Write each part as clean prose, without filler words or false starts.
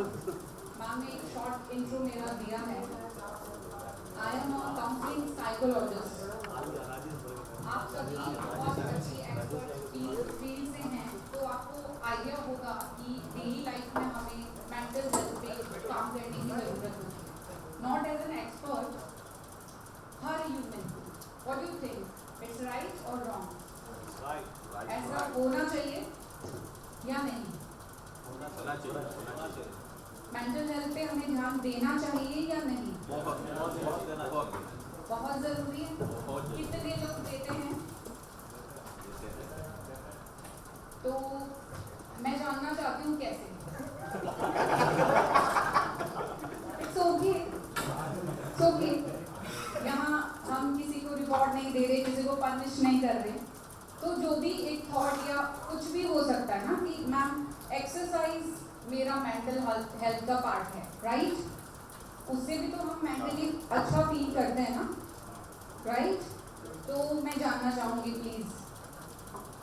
Ma'am ने एक short intro मेरा दिया है। I am a counselling psychologist. आप सभी बहुत अच्छी एक्सपर्ट फील्ड से हैं, तो आपको आइडिया होगा कि डेली लाइफ में हमें मेंटल हेल्थ पे काम करने की ज़रूरत होती है। नॉट एज एन एक्सपर्ट, हर ह्यूमन को, what do you think, it's right और रॉन्ग? ऐसा होना चाहिए या नहीं? होना चाहिए। मेंटल हेल्थ पे हमें ध्यान देना चाहिए या नहीं? बहुत ज़रूरी है। कितने लोग देते हैं? तो मैं जानना चाहती हूँ कैसे। It's okay, it's okay. यहाँ हम किसी को रिवॉर्ड नहीं दे रहे, किसी को पनिश नहीं कर रहे। तो जो भी एक थॉट या कुछ भी हो सकता है ना कि मैम एक्सरसाइज मेरा मेंटल हेल्थ का पार्ट है, राइट? उससे भी तो हम मेंटली अच्छा फील करते हैं ना, राइट? तो मैं जानना चाहूँगी प्लीज़।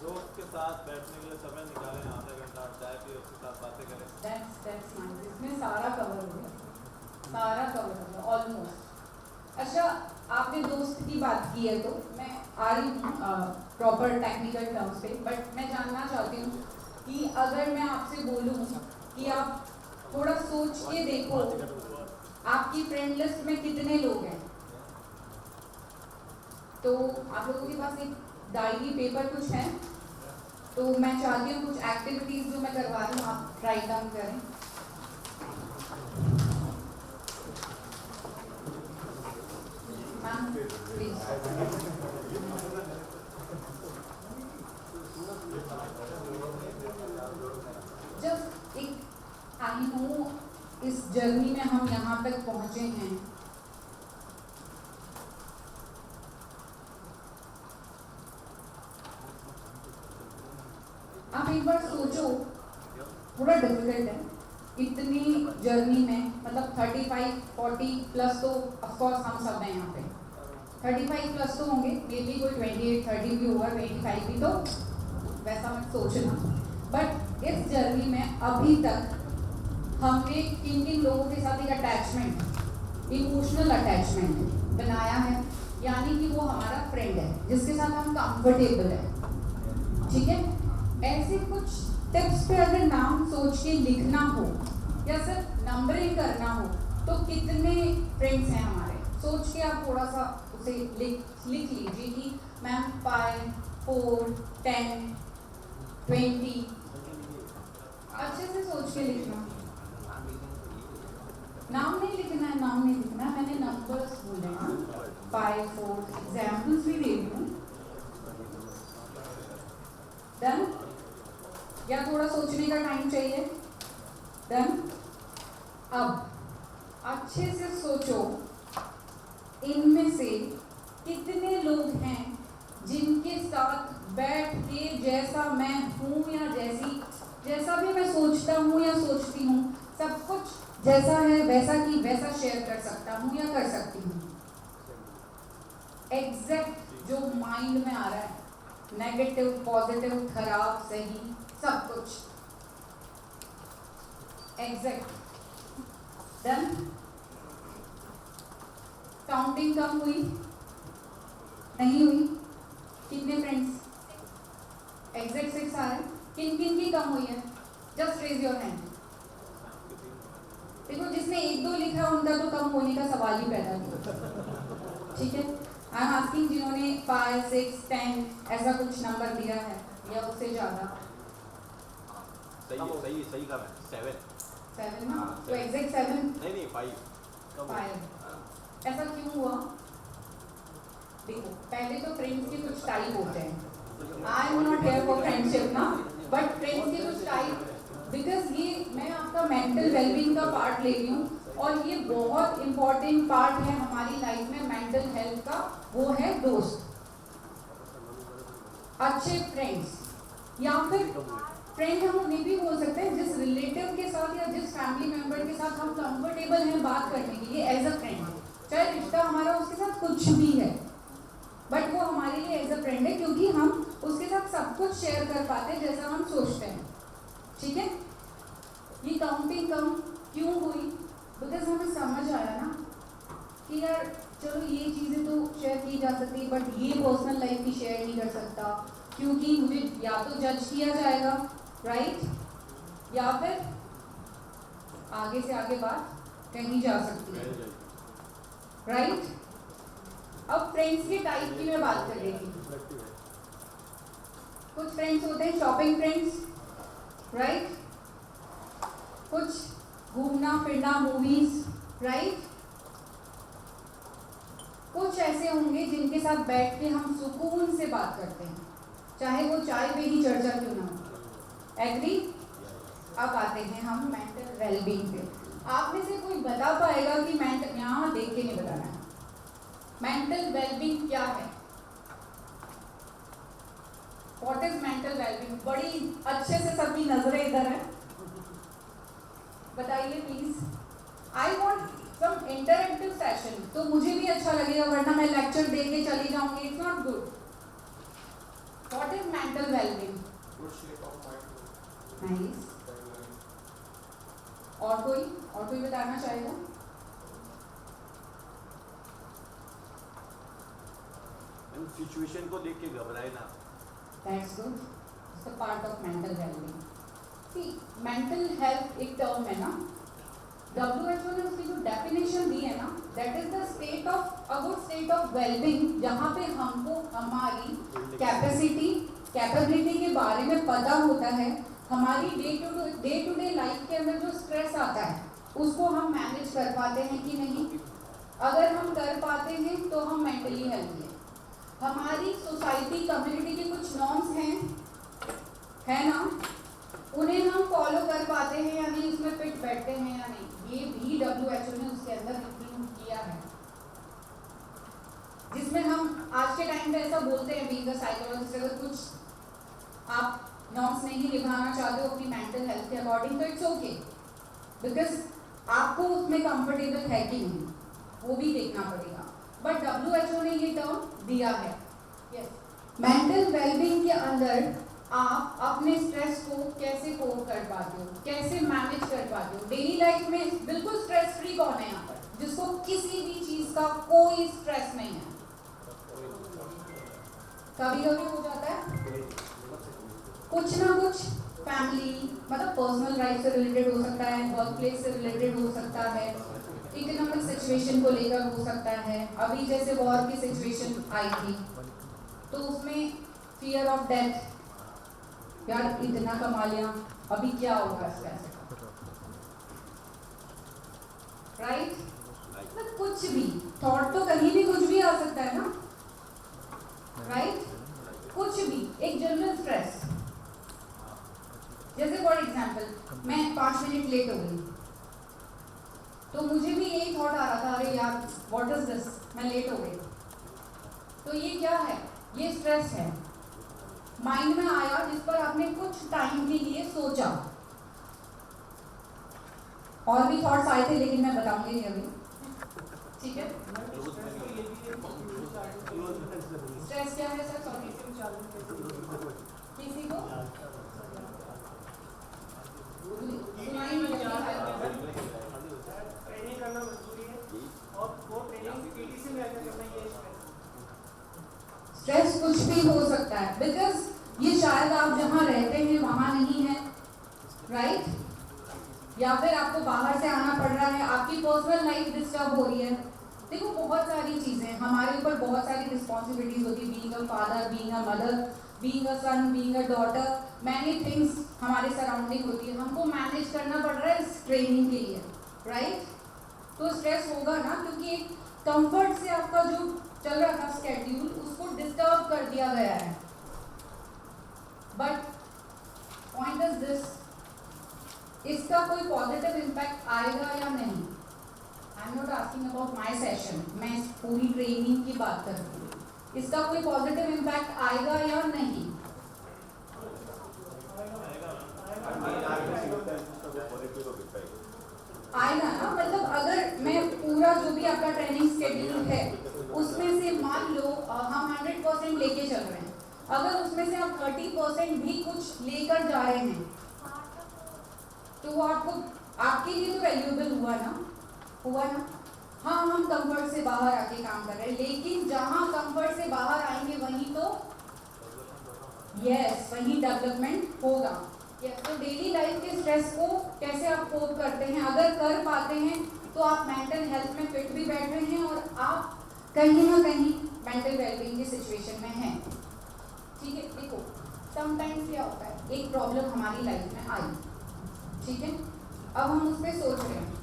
दोस्त के साथ बैठने के लिए समय निकालें, आधा घंटा चाय पिए, उसके साथ बातें करें। That's nice। इसमें सारा कवर हो गया, सारा कवर हो गया ऑलमोस्ट। अच्छा, आपने दोस्त की बात की है तो मैं आ रही हूँ प्रॉपर टेक्निकल टर्म्स पे, बट मैं जानना चाहती हूँ कि अगर मैं आपसे बोलूँ कि आप थोड़ा सोच के देखो आपकी फ्रेंड लिस्ट में कितने लोग हैं, तो आप लोगों के पास एक डायरी पेपर कुछ है, तो मैं चाहती हूँ कुछ एक्टिविटीज जो मैं करवा रही हूँ आप राइट डाउन करें। Ma'am please. जस्ट एक आई नो इस जर्नी में हम यहाँ तक पहुँचे हैं, आप एक बार सोचो, थोड़ा डिफिकल्ट है इतनी जर्नी में, मतलब 35-40 प्लस तो ऑफकोर्स हम सब हैं यहाँ पे, 35 प्लस तो होंगे, मे बी कोई 28-30 भी होगा, 25 भी, तो वैसा मत सोचना। बट इस जर्नी में अभी तक हमने किन किन लोगों के साथ एक अटैचमेंट, इमोशनल अटैचमेंट बनाया है, यानी कि वो हमारा फ्रेंड है जिसके साथ हम कंफर्टेबल है, ठीक है? ऐसे कुछ टिप्स पे अगर नाम सोच के लिखना हो या सिर्फ नंबरिंग करना हो, तो कितने फ्रेंड्स हैं हमारे, सोच के आप थोड़ा सा उसे लिख लीजिए कि मैम 5, 4, 10, 20, अच्छे से सोच के लिखना। नाम नहीं लिखना है, नाम नहीं लिखना है, मैंने नंबर्स बोले हैं, 5, 4, एग्जाम्पल्स भी दे रही हूँ। डन? या थोड़ा सोचने का टाइम चाहिए? डन? अब अच्छे से सोचो, इनमें से कितने लोग हैं जिनके साथ बैठ के जैसा मैं हूँ या जैसा भी मैं सोचता हूँ या सोचती हूँ, सब कुछ जैसा है वैसा की वैसा शेयर कर सकता हूँ या कर सकती हूँ। एग्जैक्ट जो माइंड में आ रहा है, नेगेटिव, पॉजिटिव, खराब, सही, सब कुछ एग्जैक्ट। डन? काउंटिंग कम हुई? नहीं हुई? कितने फ्रेंड्स? एग्जैक्ट 6 आ रहे हैं। किन किन की कम हुई है? Just raise your hand. देखो, जिसने 1-2 लिखा उनका तो कम होने का सवाल ही पैदा नहीं, ठीक है? आई एम आस्किंग जिन्होंने 5, 6, 10 ऐसा कुछ नंबर दिया है या उससे ज़्यादा। सही कर रहे हैं। 7 ना? तो एग्जैक्ट 7? नहीं 5। ऐसा क्यों हुआ? देखो, पहले तो फ्रेंड्स के कुछ टाइप होते हैं। आई am not here for friendship ना, बट फ्रेंड्स के कुछ टाइप, बिकॉज ये मैं आपका मेंटल वेलबींग का पार्ट ले रही हूँ और ये बहुत इंपॉर्टेंट पार्ट है हमारी लाइफ में मेंटल हेल्थ का, वो है दोस्त, अच्छे फ्रेंड्स, या फिर फ्रेंड हम उन्हें भी बोल सकते हैं जिस रिलेटिव के साथ या जिस फैमिली मेंबर के साथ हम कंफर्टेबल हैं बात करने के लिए एज अ फ्रेंड, चाहे रिश्ता हमारा उसके साथ कुछ भी है, बट वो हमारे लिए एज अ फ्रेंड है क्योंकि हम उसके साथ सब कुछ शेयर कर पाते हैं जैसा हम सोचते हैं, ठीक है? ये काउंटिंग कम क्यों हुई? बिकॉज हमें समझ आया ना कि यार चलो ये चीज़ें तो शेयर की जा सकती है बट ये पर्सनल लाइफ की शेयर नहीं कर सकता, क्योंकि मुझे या तो जज किया जाएगा, राइट, या फिर आगे से आगे बात कहीं जा सकती है, राइट। अब फ्रेंड्स के टाइप की मैं बात कर रही थी। कुछ फ्रेंड्स होते हैं शॉपिंग फ्रेंड्स, राइट, कुछ घूमना फिरना, मूवीज, राइट, कुछ ऐसे होंगे जिनके साथ बैठ के हम सुकून से बात करते हैं, चाहे वो चाय पे ही चर्चा क्यों ना हो। एग्री? अब आते हैं हम मेंटल वेलबींग पे। आप में से कोई बता पाएगा कि मेंटल, यहाँ देख के नहीं बताना है, मेंटल वेलबींग क्या है? What is mental wellbeing? बड़ी अच्छे से सबकी नजरें इधर है, बताइए please. I want some interactive session, तो मुझे भी अच्छा लगेगा, वरना मैं लेक्चर दे के चली जाऊंगी, it's not good. What is mental wellbeing? Nice. और कोई बताना चाहेगा? सिचुएशन को देख के घबराए ना। That's good. It's a part of mental well-being. See, mental health एक टर्म है ना, WHO ने उसकी जो डेफिनेशन दी है ना, that is the state of, a good state of well-being, जहाँ पे हमको हमारी कैपेबिलिटी के बारे में पता होता है, हमारी डे टू डे लाइफ के अंदर जो स्ट्रेस आता है उसको हम मैनेज कर पाते हैं कि नहीं। अगर हम कर पाते हैं तो हम मेंटली हेल्थी हैं। हमारी सोसाइटी कम्युनिटी के कुछ नॉर्म्स हैं ना, उन्हें हम फॉलो कर पाते हैं या नहीं, उसमें फिट बैठते हैं या नहीं, ये भी WHO ने उसके अंदर इंक्लूड किया है। जिसमें हम आज के टाइम पे ऐसा बोलते हैं, बीइंग अ साइकोलॉजिस्ट, अगर कुछ आप नॉर्म्स नहीं निभाना चाहते हो अपनी मेंटल हेल्थ के अकॉर्डिंग तो इट्स ओके, बिकॉज आपको उसमें कंफर्टेबल है कि नहीं वो भी देखना पड़ेगा। बट WHO ने ये टर्म दिया है। मेंटल वेलबींग के अंदर आप अपने स्ट्रेस को कैसे कोप कर पाते हो, कैसे मैनेज कर पाते हो डेली लाइफ में। बिल्कुल स्ट्रेस फ्री कौन है यहाँ पर, जिसको किसी भी चीज का कोई स्ट्रेस नहीं है? कभी कभी हो जाता है कुछ ना कुछ, फैमिली मतलब पर्सनल लाइफ से रिलेटेड हो सकता है, वर्क प्लेस से रिलेटेड हो सकता है, इकोनॉमिक सिचुएशन को लेकर हो सकता है। अभी जैसे वॉर की सिचुएशन आई थी तो उसमें फियर ऑफ डेथ, यार इतना कमा लिया अभी क्या होगा इस पैसे का, राइट। मतलब कुछ भी थॉट तो कहीं भी कुछ भी आ सकता है ना, राइट। कुछ भी एक जनरल स्ट्रेस, जैसे फॉर एग्जाम्पल मैं 5 मिनट लेट हो गई तो मुझे भी यही थॉट आ रहा था, अरे यार व्हाट इज दिस, मैं लेट हो गई। तो ये क्या है? ये स्ट्रेस है, माइंड में आया जिस पर आपने कुछ टाइम के लिए सोचा। और भी थॉट्स आए थे लेकिन मैं बताऊंगी नहीं अभी, ठीक है। स्ट्रेस क्या है सर? सॉरी, किसी को सुनाई नहीं ट्रेनिंग करना मजबूरी है और वो ट्रेनिंग पीटी से मिलकर करना ये स्ट्रेस कुछ भी हो सकता है, बिकॉज ये शायद आप जहाँ रहते हैं वहाँ नहीं है, राइट, या फिर आपको बाहर से आना पड़ रहा है, आपकी पर्सनल लाइफ डिस्टर्ब हो रही है। देखो बहुत सारी चीज़ें हमारे ऊपर, बहुत सारी रिस्पॉन्सिबिलिटीज होती है, being a father, being a mother, being a son, being a daughter, many things हमारे सराउंडिंग होती है, हमको मैनेज करना पड़ रहा है इस ट्रेनिंग के लिए, राइट। तो स्ट्रेस होगा ना, क्योंकि एक कंफर्ट से आपका जो चल रहा था स्केड्यूल उसको डिस्टर्ब कर दिया गया है। बट पॉइंट इज दिस, इसका कोई पॉजिटिव इम्पैक्ट आएगा या नहीं? आई am not asking about my session, मैं पूरी ट्रेनिंग की बात कर रही हूँ। इसका कोई पॉजिटिव इम्पैक्ट आएगा या नहीं? आएगा ना, मतलब अगर मैं पूरा जो भी आपका ट्रेनिंग शेड्यूल है उसमें से मान लो हम 100% लेके चल रहे हैं, अगर उसमें से आप 30% भी कुछ लेकर जा रहे हैं तो वो आपको, आपके लिए तो वैल्यूएबल हुआ ना, हुआ ना। हाँ, हम कंफर्ट से बाहर आके काम कर रहे हैं, लेकिन जहाँ कंफर्ट से बाहर आएंगे वहीं तो यस वहीं डेवलपमेंट होगा। यस, तो डेली लाइफ के स्ट्रेस को कैसे आप कोप करते हैं, अगर कर पाते हैं तो आप मेंटल हेल्थ में फिट भी बैठ रहे हैं और आप कहीं ना कहीं मेंटल वेलबींग की सिचुएशन में हैं। ठीक है, देखो समटाइम्स क्या होता है, एक प्रॉब्लम हमारी लाइफ में आई, ठीक है, अब हम उस पर सोच रहे हैं।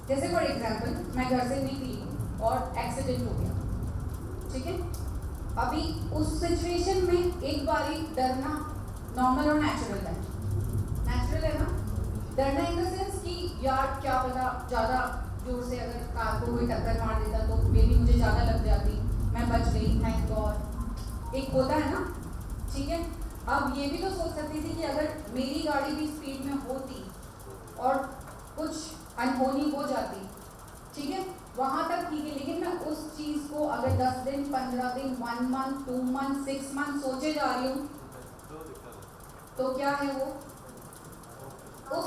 जैसे फॉर एग्जाम्पल मैं घर से निकली और एक्सीडेंट हो गया, ठीक है। अभी उस सिचुएशन में एक बारी डरना नॉर्मल और नेचुरल है, नेचुरल है ना, डरना इन द सेंस कि यार क्या पता ज़्यादा जोर से अगर कार को कोई टक्कर मार देता तो मे भी मुझे ज़्यादा लग जाती, मैं बच गई, थैंक गॉड, एक होता है ना, ठीक है। अब ये भी तो सोच सकती थी कि अगर मेरी गाड़ी भी स्पीड में होती और कुछ अनहोनी हो जाती, ठीक है, वहाँ तक ठीक है, लेकिन मैं उस चीज़ को अगर 10 दिन, 15 दिन, 1 मंथ, 2 मंथ, 6 मंथ सोचे जा रही हूँ तो क्या है वो, उस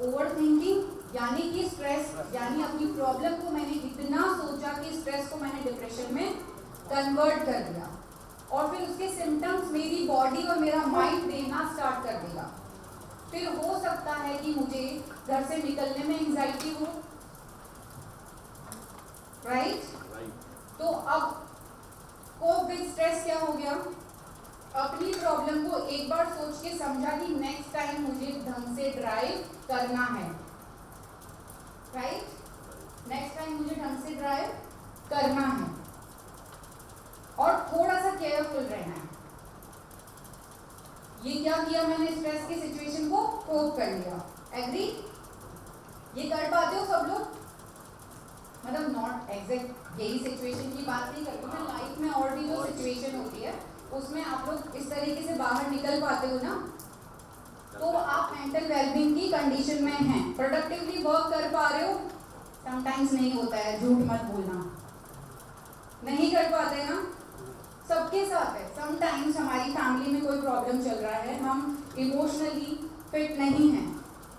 ओवर थिंकिंग यानी कि स्ट्रेस, यानी अपनी प्रॉब्लम को मैंने इतना सोचा कि स्ट्रेस को मैंने डिप्रेशन में कन्वर्ट कर दिया और फिर उसके सिम्टम्स मेरी बॉडी और मेरा माइंड देना स्टार्ट कर देगा। फिर हो सकता है कि मुझे घर से निकलने में एंजाइटी हो, राइट। तो अब कोप विद स्ट्रेस क्या हो गया, अपनी प्रॉब्लम को एक बार सोच के समझा कि नेक्स्ट टाइम मुझे ढंग से ड्राइव करना है, राइट, नेक्स्ट टाइम मुझे ढंग से ड्राइव करना है और थोड़ा सा केयरफुल रहना है। ये क्या किया मैंने, स्ट्रेस की सिचुएशन को कोप कर लिया। एग्री, ये कर पाते हो सब लोग, मतलब नॉट एग्जैक्ट यही सिचुएशन की बात नहीं करती मैं, लाइफ में और भी जो सिचुएशन होती है उसमें आप लोग इस तरीके से बाहर निकल पाते हो ना, तो आप मेंटल वेलबींग की कंडीशन में हैं, प्रोडक्टिवली वर्क कर पा रहे हो। समटाइम्स नहीं होता है, झूठ मत बोलना, नहीं कर पाते ना, सबके साथ है। समटाइम्स हमारी फैमिली में कोई प्रॉब्लम चल रहा है, हम इमोशनली फिट नहीं हैं,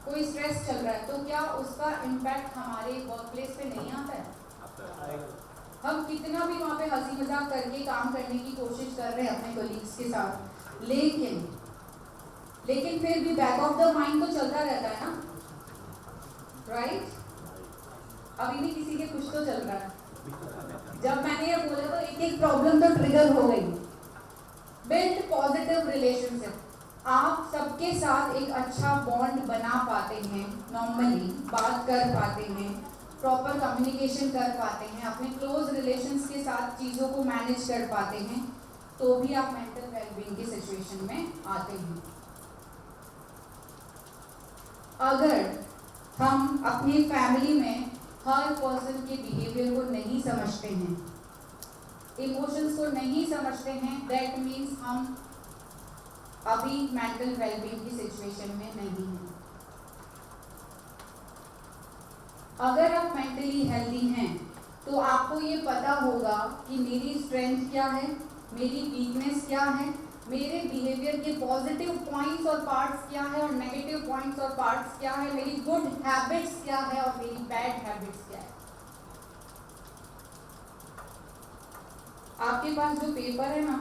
कोई स्ट्रेस चल रहा है, तो क्या उसका इम्पैक्ट हमारे वर्क प्लेस पे नहीं आता है? हम कितना भी वहाँ पे हंसी मजाक करके काम करने की कोशिश कर रहे हैं अपने कोलीग्स के साथ, लेकिन फिर भी बैक ऑफ द माइंड तो चलता रहता है ना, राइट। अभी भी किसी के कुछ तो चल रहा है। जब मैंने ये बोला तो एक एक प्रॉब्लम तो ट्रिगर हो गई। बिल्ड पॉजिटिव रिलेशनशिप, आप सबके साथ एक अच्छा बॉन्ड बना पाते हैं, नॉर्मली बात कर पाते हैं, प्रॉपर कम्युनिकेशन कर पाते हैं, अपने क्लोज रिलेशंस के साथ चीज़ों को मैनेज कर पाते हैं, तो भी आप मेंटल वेलबींग की सिचुएशन में आते हैं। अगर हम अपनी फैमिली में हर पर्सन के बिहेवियर को नहीं समझते हैं, इमोशंस को नहीं समझते हैं, दैट मीन्स हम अभी मेंटल वेलबींग की सिचुएशन में नहीं हैं। अगर आप मेंटली हेल्दी हैं तो आपको ये पता होगा कि मेरी स्ट्रेंथ क्या है, मेरी वीकनेस क्या है, मेरे बिहेवियर के पॉजिटिव पॉइंट्स और पार्ट्स क्या है और नेगेटिव पॉइंट्स और पार्ट्स क्या है, मेरी गुड हैबिट्स क्या है और मेरी बैड हैबिट्स क्या है। आपके पास जो पेपर है ना,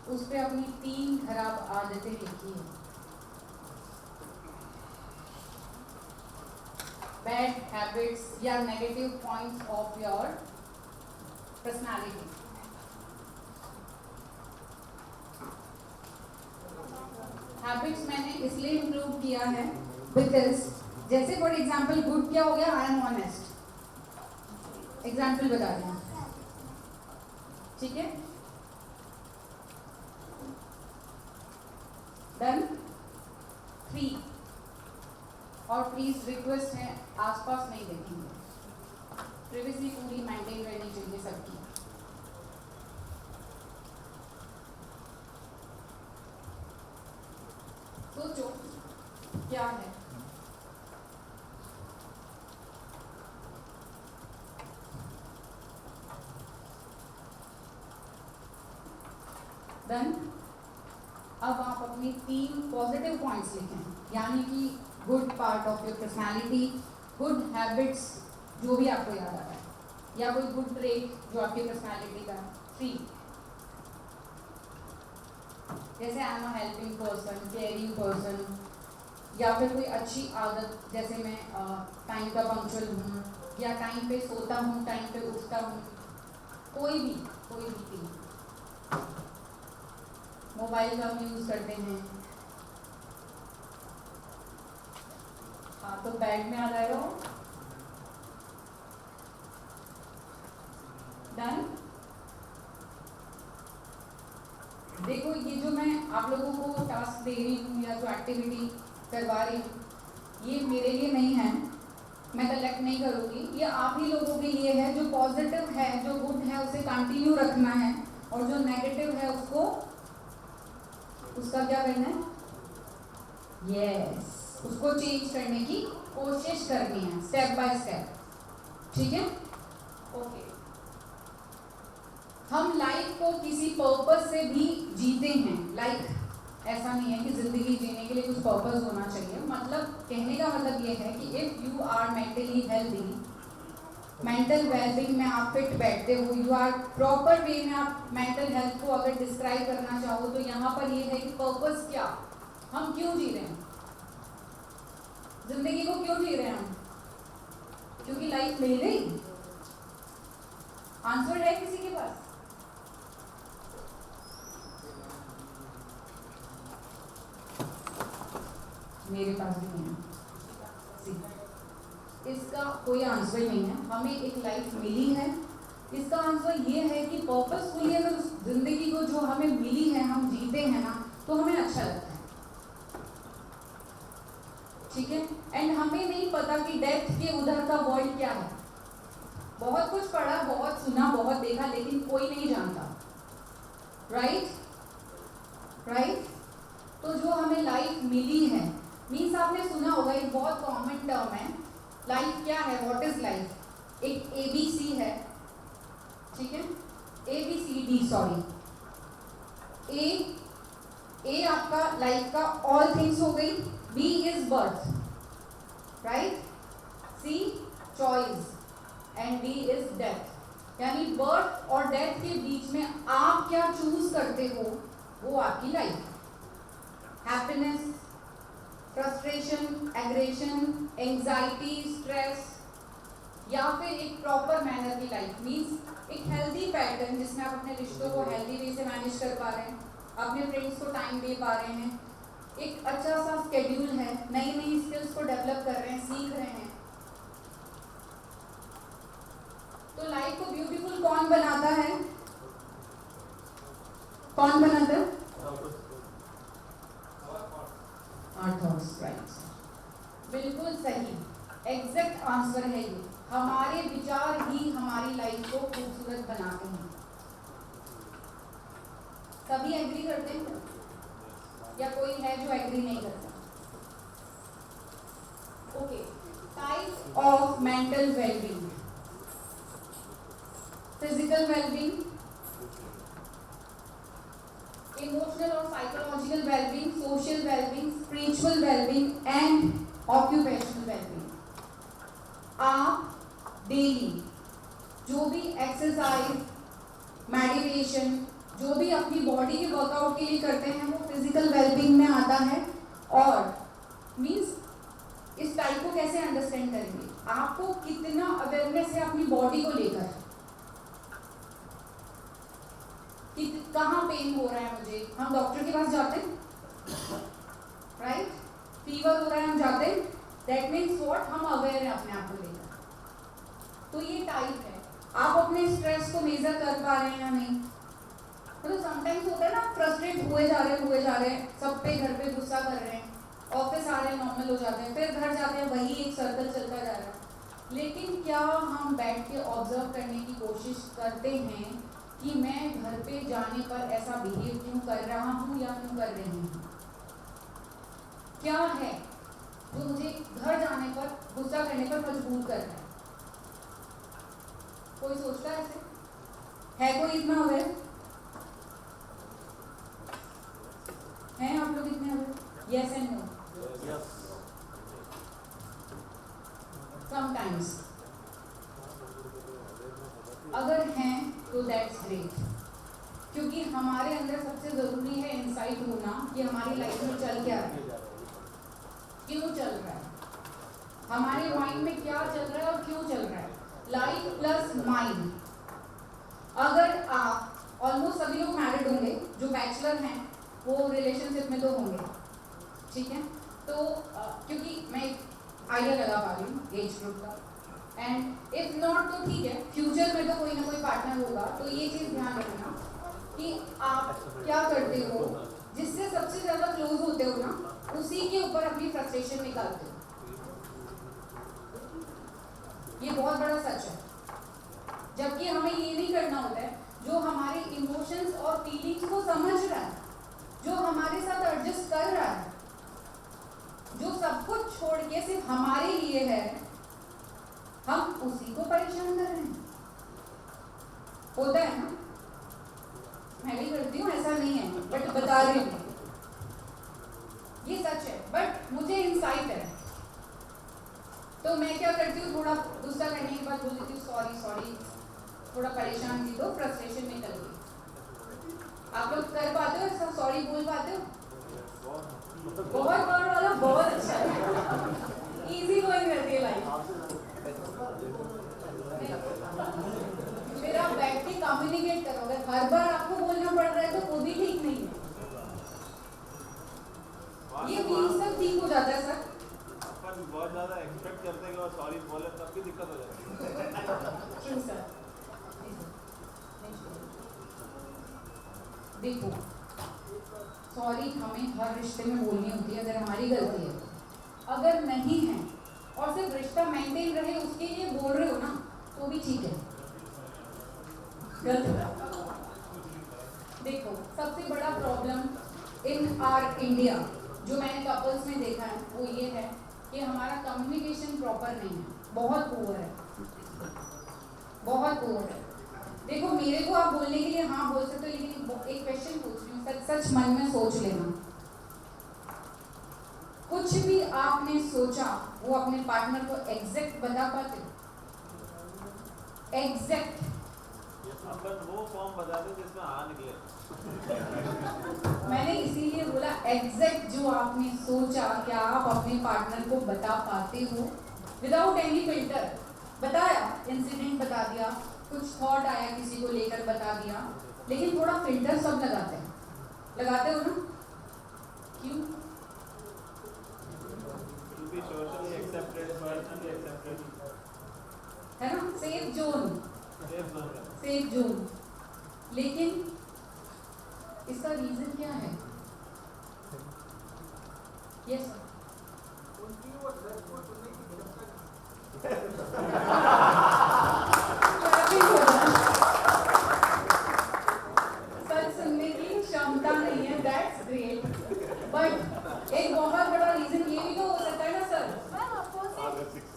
उस पे अपनी 3 खराब आदतें लिखी है, बैड हैबिट्स या negative points of your personality. Habits मैंने इसलिए इंक्लूड किया है बिकॉज जैसे फॉर एग्जाम्पल गुड क्या हो गया, आई एम ऑनेस्ट, एग्जाम्पल बता रही हूँ, ठीक है, डन। 3 और प्लीज रिक्वेस्ट है आसपास नहीं देखेंगे, प्रिवेसी पूरी मेंटेन रहनी चाहिए सबकी। सोचो क्या है, डन। अब आप अपनी 3 पॉजिटिव पॉइंट्स लिखें, यानी कि good part of your personality, good habits जो भी आपको याद आ रहा है, या कोई गुड ट्रेट जो आपकी पर्सनैलिटी का 3, जैसे I am a helping person, caring person, या फिर कोई अच्छी आदत जैसे मैं टाइम का पंक्चुअल हूँ, या टाइम पे सोता हूँ, टाइम पे उठता हूँ, कोई भी 3। मोबाइल कम यूज़ करते हैं, हाँ तो बेड में आ जाएगा वो। डन। देखो ये जो मैं आप लोगों को टास्क दे रही हूँ या जो एक्टिविटी करवा रही हूँ, ये मेरे लिए नहीं है, मैं कलेक्ट नहीं करूँगी, ये आप ही लोगों के लिए है। जो पॉजिटिव है, जो गुड है, उसे कंटिन्यू रखना है, और जो नेगेटिव है उसका क्या करना है? यस, उसको चेंज करने की कोशिश करनी है, स्टेप बाय स्टेप। ठीक है, ओके। हम लाइफ को किसी पर्पस से भी जीते हैं। लाइफ ऐसा नहीं है कि जिंदगी जीने के लिए कुछ पर्पस होना चाहिए, मतलब कहने का मतलब ये है कि if you are mentally healthy, mental wellbeing में आप फिट बैठते हो, यू आर प्रॉपर वे में आप मेंटल हेल्थ को अगर डिस्क्राइब करना चाहो तो यहाँ पर ये है कि पर्पस क्या, हम क्यों जी रहे हैं, जिंदगी को क्यों जी रहे हैं हम? क्योंकि लाइफ मिल गई। आंसर है किसी के पास? मेरे पास भी नहीं है, इसका कोई आंसर नहीं है। हमें एक लाइफ मिली है, इसका आंसर ये है कि पर्पसफुली अगर उस जिंदगी को जो हमें मिली है हम जीते हैं ना, तो हमें अच्छा लगता है। ठीक है, एंड हमें नहीं पता कि डेथ के उधर का वर्ल्ड क्या है। बहुत कुछ पढ़ा, बहुत सुना, बहुत देखा, लेकिन कोई नहीं जानता। राइट? तो जो हमें लाइफ मिली है, मीन्स आपने सुना होगा, एक बहुत कॉमन टर्म है, लाइफ क्या है, व्हाट इज लाइफ? एक ABC है, ठीक है, ABCD, सॉरी। ए आपका लाइफ का ऑल थिंग्स हो गई, B is birth, right, C choice, and D is death. यानी बर्थ और डेथ के बीच में आप क्या चूज करते हो, वो आपकी लाइफ है। Happiness, frustration, aggression, anxiety, stress, या फिर एक प्रॉपर मैनर की लाइफ, मीन्स एक हेल्दी पैटर्न जिसमें आप अपने रिश्तों को हेल्दी वे से मैनेज कर पा रहे हैं, अपने फ्रेंड्स को टाइम दे पा रहे हैं, एक अच्छा सा स्केड्यूल है, नई नई स्किल्स को डेवलप कर रहे हैं, सीख रहे हैं। तो लाइफ को ब्यूटीफुल कौन बनाता है? कौन बनाता है? आवर थॉट्स, राइट, बिल्कुल सही, एग्जैक्ट आंसर है ये। हमारे विचार ही हमारी लाइफ को खूबसूरत बनाते हैं। सभी एग्री करते हैं या कोई है जो एग्री नहीं करता? Okay, types of mental wellbeing, physical wellbeing, emotional और psychological wellbeing, social wellbeing, spiritual wellbeing and occupational wellbeing. आप डेली जो भी एक्सरसाइज, मेडिटेशन, जो भी अपनी बॉडी के वर्कआउट के लिए करते हैं, वो फिजिकल वेलबींग में आता है। और मीन्स इस टाइप को कैसे अंडरस्टैंड करेंगे, आपको कितना अवेयरनेस है अपनी बॉडी को लेकर, कि कहाँ पेन हो रहा है मुझे, हम डॉक्टर के पास जाते हैं, राइट, फीवर हो रहा है हम जाते हैं, दैट मीन्स व्हाट, हम अवेयर हैं अपने आप को लेकर। तो ये टाइप है। आप अपने स्ट्रेस को मेजर कर पा रहे हैं या नहीं? मतलब समटाइम्स होता है ना, फ्रस्ट्रेट हुए जा रहे हैं, सब पे घर पे गुस्सा कर रहे हैं, ऑफिस आ रहे हैं, नॉर्मल हो जाते हैं, फिर घर जाते हैं, वही एक सर्कल चलता जा रहा है। लेकिन क्या हम बैठ के ऑब्जर्व करने की कोशिश करते हैं कि मैं घर पे जाने पर ऐसा बिहेव क्यों कर रहा हूँ या क्यों कर रही हूँ? क्या है जो मुझे घर जाने पर, गुस्सा करने पर मजबूर कर रहा है? कोई सोचता है ऐसे? है कोई इतना अवेयर? हैं आप लोग इतने aware? Yes and no? Sometimes. अगर हैं तो दैट्स ग्रेट, क्योंकि हमारे अंदर सबसे ज़रूरी है इंसाइट होना कि हमारी लाइफ में चल क्या रहा है, क्यों चल रहा है, हमारे माइंड में क्या चल रहा है और क्यों चल रहा है। Life plus mind. अगर आप ऑलमोस्ट सभी लोग मैरिड होंगे, जो बैचलर हैं वो रिलेशनशिप में तो होंगे, ठीक है। तो क्योंकि मैं एक आइडिया लगा पा रही हूँ एज ग्रुप का, एंड इफ नॉट तो ठीक है, फ्यूचर में तो कोई ना कोई पार्टनर होगा। तो ये चीज़ ध्यान रखना कि आप क्या करते हो, जिससे सबसे ज़्यादा क्लोज होते हो ना, उसी के ऊपर अपनी फ्रस्ट्रेशन निकालते हो। ये बहुत बड़ा सच है। जबकि हमें ये नहीं करना होता है, जो हमारे इमोशंस और फीलिंग्स को समझ रहा है, जो हमारे साथ एडजस्ट कर रहा है, जो सब कुछ छोड़ के सिर्फ हमारे लिए है, हम उसी को परेशान कर रहे हैं। होता है ना, मैं भी करती हूँ, ऐसा नहीं है, बट बता रही हूँ ये सच है। बट मुझे इंसाइट है, तो मैं क्या करती हूँ, थोड़ा गुस्सा करने के बाद बोल देती हूँ सॉरी सॉरी, थोड़ा परेशान थी तो फ्रस्ट्रेशन निकल गई। आप लोग कर पाते हो ऐसा, सॉरी बोल पाते हो? बहुत बार वाला बहुत अच्छा है, इजी गोइंग रहती है लाइफ। फिर आप बैठ के कम्युनिकेट करो। अगर हर बार आपको बोलना पड़ रहा है तो वो भी ठीक नहीं है। ये मीन्स सब ठीक हो जाता है सर। अपन बहुत ज़्यादा एक्सपेक्ट करते हैं कि वो सॉरी बोले, तब भी दिक्कत हो जाती है। क्यों सर? देखो, सॉरी हमें हर रिश्ते में बोलनी होती है अगर हमारी गलती है। अगर नहीं है और सिर्फ रिश्ता मेंटेन रहे उसके लिए बोल रहे हो ना, तो भी ठीक है। गलत। देखो, सबसे बड़ा प्रॉब्लम इन आर इंडिया जो मैंने कपल्स में देखा है वो ये है कि हमारा कम्युनिकेशन प्रॉपर नहीं है, बहुत पुअर है, बहुत पुअर है। देखो, मेरे को आप बोलने के लिए हाँ बोल सकते हो, लेकिन एक क्वेश्चन पूछ रही हूँ, सच सच मन में सोच लेना। कुछ भी आपने सोचा वो अपने पार्टनर को एग्जैक्ट बता पाते हो? एग्जैक्ट। अपन वो फॉर्म बताते जिसमें हाँ निकले। मैंने इसीलिए बोला एग्जैक्ट, जो आपने सोचा क्या आप अपने पार्टनर को बता पाते हो विदाउट एनी फिल्टर? बताया, इंसिडेंट बता दिया, कुछ थॉट आया किसी को लेकर बता दिया, लेकिन थोड़ा फिल्टर सब लगाते हैं, लगाते हो ना? क्यों? To be socially accepted, personally accepted, है ना, सेफ जोन, safe zone है। Safe zone. लेकिन इसका रीजन क्या है? Yes sir. सच सुनने की क्षमता नहीं है, दैट्स ग्रेट। बट एक बहुत बड़ा रीजन ये भी तो हो सकता है ना सर? मैम, आपको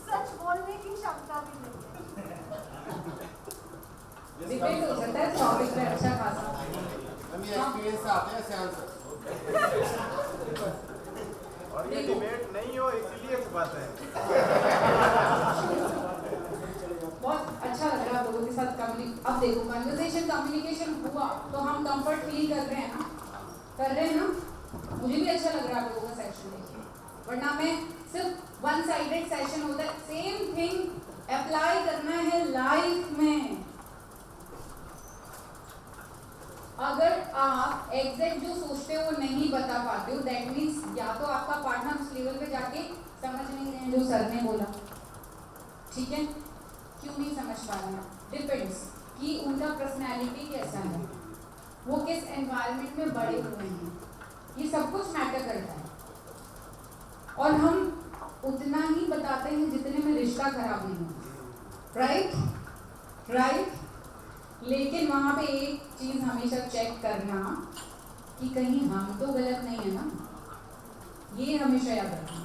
सच बोलने की क्षमता भी नहीं है। डिपेंड हो सकता है टॉपिक पे अच्छा खासा। हम ये एक्सपीरियंस से आते हैं सियान सर। और ये डिबेट नहीं हो इसीलिए छुपाते हैं। बहुत अच्छा लग रहा है आप लोगों के साथ अब देखो, कन्वर्सेशन कम्युनिकेशन हुआ तो हम कंफर्ट फील कर रहे हैं ना, कर रहे हैं ना? मुझे भी अच्छा लग रहा है आप लोगों का सेशन देखिए, वरना मैं सिर्फ वन साइडेड सेशन होता है। सेम थिंग अप्लाई करना है लाइफ में। अगर आप एग्जैक्ट जो सोचते हो वो नहीं बता पाते हो, दैट मीन्स या तो आपका पार्टनर उस लेवल पे जाके समझ नहीं रहे जो सर ने बोला, ठीक है? क्यों नहीं समझ पा रहे हैं? डिपेंड्स कि उनका पर्सनैलिटी कैसा है, वो किस एनवायरनमेंट में बड़े हुए हैं, ये सब कुछ मैटर करता है। और हम उतना ही बताते हैं जितने में रिश्ता खराब नहीं हो, राइट राइट। लेकिन वहाँ पे एक चीज़ हमेशा चेक करना कि कहीं हम तो गलत नहीं है ना, ये हमेशा याद रखना।